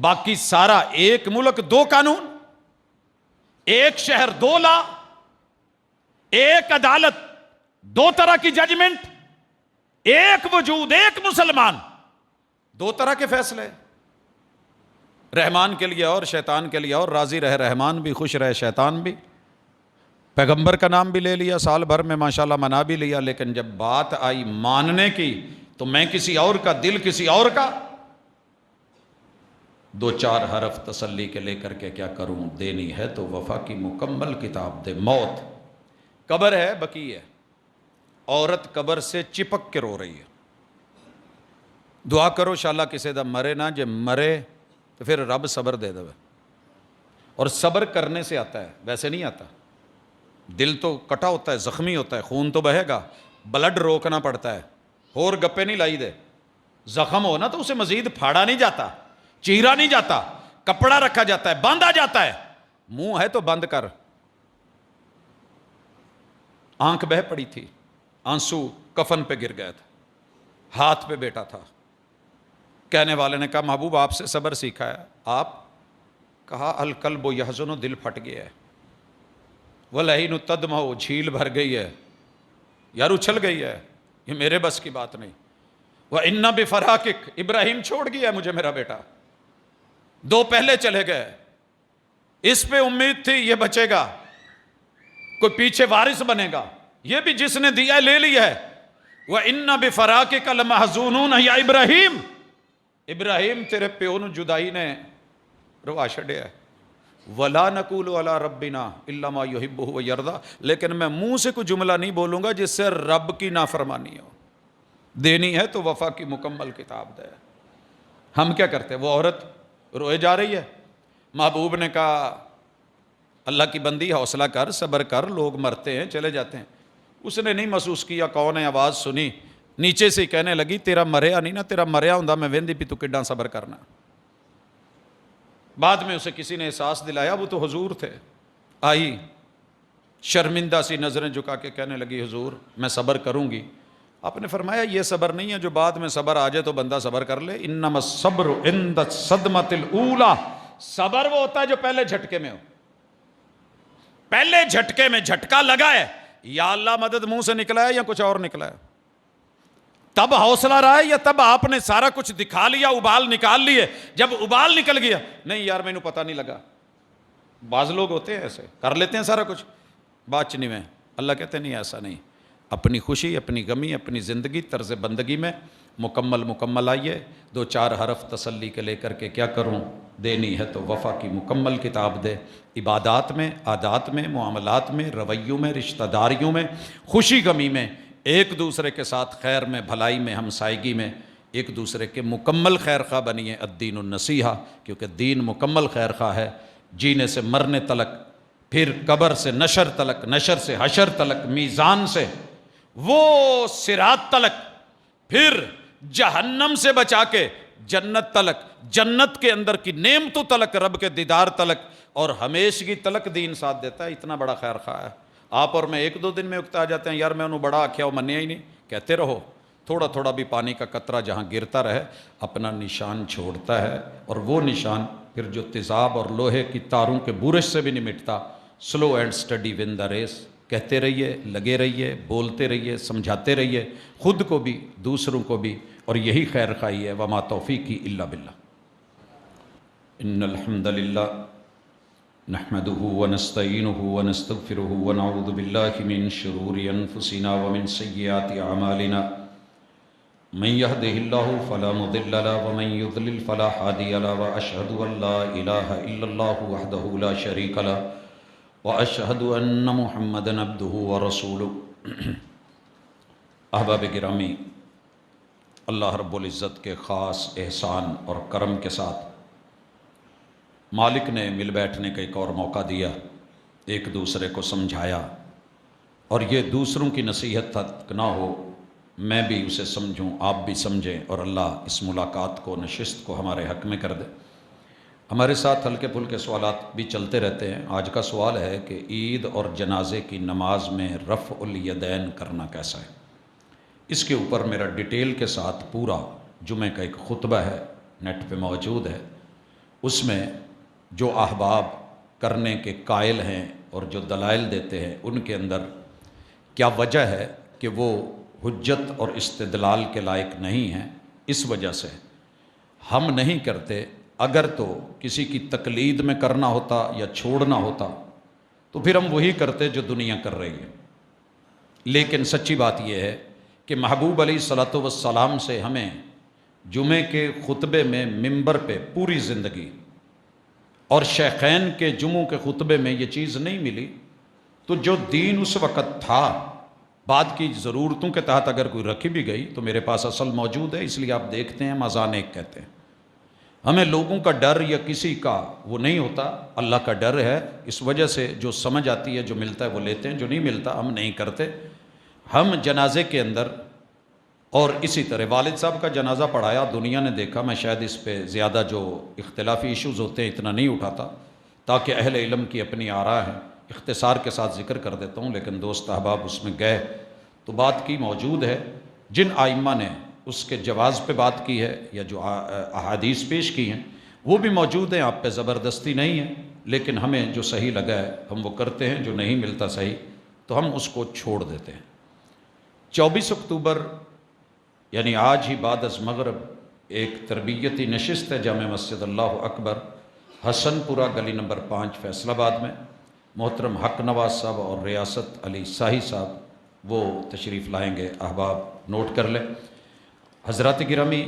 باقی سارا ایک ملک 2 قانون، ایک شہر 2 لا، ایک عدالت 2 طرح کی ججمنٹ، ایک وجود، ایک مسلمان، 2 طرح کے فیصلے، رحمان کے لیے اور شیطان کے لیے اور، راضی رہے رحمان بھی، خوش رہے شیطان بھی۔ پیغمبر کا نام بھی لے لیا، سال بھر میں ماشاءاللہ منا بھی لیا، لیکن جب بات آئی ماننے کی تو میں کسی اور کا، دل کسی اور کا۔ 2-4 حرف تسلی کے لے کر کے کیا کروں؟ دینی ہے تو وفا کی مکمل کتاب دے۔ موت، قبر ہے، بقی ہے، عورت قبر سے چپک کے رو رہی ہے، دعا کرو انشاءاللہ کسی دا مرے نہ، جے مرے تو پھر رب صبر دے دے۔ اور صبر کرنے سے آتا ہے، ویسے نہیں آتا۔ دل تو کٹا ہوتا ہے، زخمی ہوتا ہے، خون تو بہے گا، بلڈ روکنا پڑتا ہے، اور گپے نہیں لائی دے۔ زخم ہو نا تو اسے مزید پھاڑا نہیں جاتا، چیرا نہیں جاتا، کپڑا رکھا جاتا ہے، باندھا جاتا ہے۔ منہ ہے تو بند کر۔ آنکھ بہہ پڑی تھی، آنسو کفن پہ گر گیا تھا، ہاتھ پہ بیٹا تھا۔ کہنے والے نے کہا محبوب آپ سے صبر سیکھا ہے۔ آپ کہا القلب یحزن، دل پھٹ گیا ہے، والعین تدمع، جھیل بھر گئی ہے، یار اچھل گئی ہے، یہ میرے بس کی بات نہیں۔ وَإِنَّ بِفَرَاقِكَ، ابراہیم چھوڑ گیا ہے مجھے میرا بیٹا، 2 پہلے چلے گئے، اس پہ امید تھی یہ بچے گا، کوئی پیچھے وارث بنے گا، یہ بھی جس نے دیا لے لیا ہے۔ وَإِنَّ بِفَرَاقِكَ لَمَحْزُونُونَ، یا ابراہیم، ابراہیم تیرے پیو نو جدائی نے روا چھڈیا ہے۔ وَلَا نَقُولُ عَلَىٰ رَبِّنَا إِلَّا مَا يُحِبُّهُ وَيَرْضَىٰ، لیکن میں منہ سے کوئی جملہ نہیں بولوں گا جس سے رب کی نافرمانی ہو۔ دینی ہے تو وفا کی مکمل کتاب دے۔ ہم کیا کرتے ہیں؟ وہ عورت روئے جا رہی ہے، محبوب نے کہا اللہ کی بندی حوصلہ کر، صبر کر، لوگ مرتے ہیں چلے جاتے ہیں۔ اس نے نہیں محسوس کیا کون ہے، آواز سنی، نیچے سے کہنے لگی تیرا مریا نہیں نا، تیرا مریا ہوندا میں ویندی بھی تو کڈا صبر کرنا۔ بعد میں اسے کسی نے احساس دلایا وہ تو حضور تھے۔ آئی شرمندہ سی نظریں جھکا کے کہنے لگی حضور میں صبر کروں گی۔ آپ نے فرمایا یہ صبر نہیں ہے جو بعد میں صبر آ جائے تو بندہ صبر کر لے، انما الصبر عند الصدمۃ الاولی، صبر وہ ہوتا ہے جو پہلے جھٹکے میں ہو۔ پہلے جھٹکے میں جھٹکا لگا ہے، یا اللہ مدد منہ سے نکلا ہے یا کچھ اور نکلا ہے، تب حوصلہ رہا ہے یا تب آپ نے سارا کچھ دکھا لیا، ابال نکال لیے؟ جب ابال نکل گیا، نہیں یار مینوں پتہ نہیں لگا. بعض لوگ ہوتے ہیں ایسے، کر لیتے ہیں سارا کچھ، بات چنی میں. اللہ کہتے ہیں نہیں، ایسا نہیں. اپنی خوشی، اپنی غمی، اپنی زندگی، طرز بندگی میں مکمل آئیے. 2-4 حرف تسلی کے لے کر کے کیا کروں؟ دینی ہے تو وفا کی مکمل کتاب دے. عبادات میں، عادات میں، معاملات میں، رویوں میں، رشتہ داریوں میں، خوشی غمی میں، ایک دوسرے کے ساتھ خیر میں، بھلائی میں، ہمسائیگی میں ایک دوسرے کے مکمل خیر خواہ بنیے. الدین النصیحہ، کیونکہ دین مکمل خیر خواہ ہے. جینے سے مرنے تلک، پھر قبر سے نشر تلک، نشر سے حشر تلک، میزان سے وہ صراط تلک، پھر جہنم سے بچا کے جنت تلک، جنت کے اندر کی نعمتوں تلک، رب کے دیدار تلک اور ہمیشگی تلک دین ساتھ دیتا ہے. اتنا بڑا خیر خواہ ہے. آپ اور میں 1-2 دن میں اکتا جاتے ہیں، یار میں انہوں بڑا آکھیا وہ منیا ہی نہیں. کہتے رہو، تھوڑا تھوڑا بھی پانی کا قطرہ جہاں گرتا رہے اپنا نشان چھوڑتا ہے، اور وہ نشان پھر جو تیزاب اور لوہے کی تاروں کے بورش سے بھی نہیں مٹتا. Slow and steady win the race. کہتے رہیے، لگے رہیے، بولتے رہیے، سمجھاتے رہیے، خود کو بھی دوسروں کو بھی، اور یہی خیر خواہی ہے. وما توفیقی الا باللہ. ان الحمد للہ نحمده ونستعینه ونستغفره ونعوذ باللہ من شرور انفسنا ومن سیئات اعمالنا. من يهده الله فلا مضل له ومن يضلل فلا هادي له واشهد ان لا اله الا الله وحده لا شريك له واشهد ان محمدا عبده ورسوله. احباب گرامی، اللہ رب العزت کے خاص احسان اور کرم کے ساتھ مالک نے مل بیٹھنے کا ایک اور موقع دیا، ایک دوسرے کو سمجھایا، اور یہ دوسروں کی نصیحت تک نہ ہو، میں بھی اسے سمجھوں، آپ بھی سمجھیں، اور اللہ اس ملاقات کو، نشست کو ہمارے حق میں کر دے. ہمارے ساتھ ہلکے پھلکے سوالات بھی چلتے رہتے ہیں. آج کا سوال ہے کہ عید اور جنازے کی نماز میں رفع الیدین کرنا کیسا ہے. اس کے اوپر میرا ڈیٹیل کے ساتھ پورا جمعہ کا ایک خطبہ ہے، نیٹ پہ موجود ہے. اس میں جو احباب کرنے کے قائل ہیں اور جو دلائل دیتے ہیں، ان کے اندر کیا وجہ ہے کہ وہ حجت اور استدلال کے لائق نہیں ہیں. اس وجہ سے ہم نہیں کرتے. اگر تو کسی کی تقلید میں کرنا ہوتا یا چھوڑنا ہوتا تو پھر ہم وہی کرتے جو دنیا کر رہی ہے. لیکن سچی بات یہ ہے کہ محبوب علیہ الصلوۃ والسلام سے ہمیں جمعے کے خطبے میں، ممبر پہ پوری زندگی، اور شیخین کے جمعوں کے خطبے میں یہ چیز نہیں ملی. تو جو دین اس وقت تھا، بعد کی ضرورتوں کے تحت اگر کوئی رکھی بھی گئی تو میرے پاس اصل موجود ہے. اس لیے آپ دیکھتے ہیں اذان ایک کہتے ہیں. ہمیں لوگوں کا ڈر یا کسی کا وہ نہیں ہوتا، اللہ کا ڈر ہے. اس وجہ سے جو سمجھ آتی ہے، جو ملتا ہے وہ لیتے ہیں، جو نہیں ملتا ہم نہیں کرتے. ہم جنازے کے اندر، اور اسی طرح والد صاحب کا جنازہ پڑھایا، دنیا نے دیکھا. میں شاید اس پہ زیادہ جو اختلافی ایشوز ہوتے ہیں اتنا نہیں اٹھاتا، تاکہ اہل علم کی اپنی آراء ہیں، اختصار کے ساتھ ذکر کر دیتا ہوں. لیکن دوست احباب اس میں گئے تو بات کی موجود ہے. جن آئمہ نے اس کے جواز پہ بات کی ہے یا جو احادیث پیش کی ہیں وہ بھی موجود ہیں. آپ پہ زبردستی نہیں ہے، لیکن ہمیں جو صحیح لگا ہے ہم وہ کرتے ہیں، جو نہیں ملتا صحیح تو ہم اس کو چھوڑ دیتے ہیں. 24 اکتوبر یعنی آج ہی بعد از مغرب ایک تربیتی نشست ہے جامع مسجد اللہ اکبر، حسن پورہ گلی نمبر 5 فیصل آباد میں. محترم حق نواز صاحب اور ریاست علی شاہی صاحب وہ تشریف لائیں گے. احباب نوٹ کر لیں. حضرات گرامی،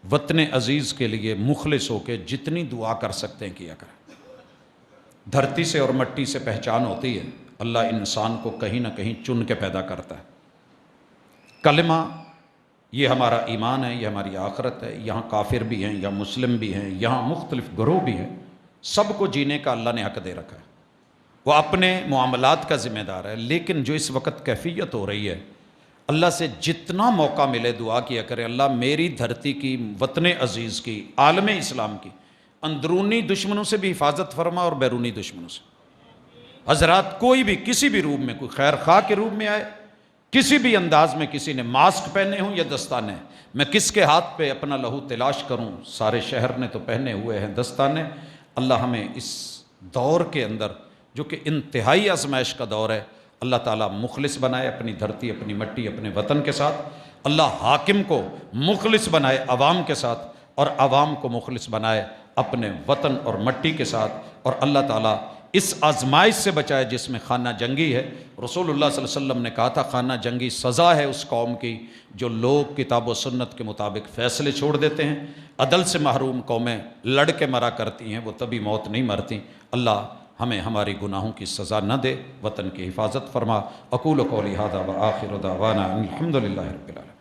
وطن عزیز کے لیے مخلص ہو کے جتنی دعا کر سکتے ہیں کیا کریں. دھرتی سے اور مٹی سے پہچان ہوتی ہے. اللہ انسان کو کہیں نہ کہیں چن کے پیدا کرتا ہے. کلمہ یہ ہمارا ایمان ہے، یہ ہماری آخرت ہے. یہاں کافر بھی ہیں، یہاں مسلم بھی ہیں، یہاں مختلف گروہ بھی ہیں. سب کو جینے کا اللہ نے حق دے رکھا ہے. وہ اپنے معاملات کا ذمہ دار ہے. لیکن جو اس وقت کیفیت ہو رہی ہے، اللہ سے جتنا موقع ملے دعا کیا کرے، اللہ میری دھرتی کی، وطن عزیز کی، عالم اسلام کی اندرونی دشمنوں سے بھی حفاظت فرما اور بیرونی دشمنوں سے. حضرات کوئی بھی کسی بھی روپ میں، کوئی خیر خواہ کے روپ میں آئے، کسی بھی انداز میں، کسی نے ماسک پہنے ہوں یا دستانے، میں کس کے ہاتھ پہ اپنا لہو تلاش کروں؟ سارے شہر نے تو پہنے ہوئے ہیں دستانے. اللہ ہمیں اس دور کے اندر جو کہ انتہائی آزمائش کا دور ہے، اللہ تعالیٰ مخلص بنائے اپنی دھرتی، اپنی مٹی، اپنے وطن کے ساتھ، اللہ حاکم کو مخلص بنائے عوام کے ساتھ، اور عوام کو مخلص بنائے اپنے وطن اور مٹی کے ساتھ، اور اللہ تعالیٰ اس آزمائش سے بچائے جس میں خانہ جنگی ہے۔ رسول اللہ صلی اللہ علیہ وسلم نے کہا تھا خانہ جنگی سزا ہے اس قوم کی جو لوگ کتاب و سنت کے مطابق فیصلے چھوڑ دیتے ہیں۔ عدل سے محروم قومیں لڑ کے مرا کرتی ہیں، وہ تبھی موت نہیں مرتی۔ اللہ ہمیں ہماری گناہوں کی سزا نہ دے، وطن کی حفاظت فرما۔ اقول قولی ھذا وآخر دعوانا ان الحمد للہ رب العالمین۔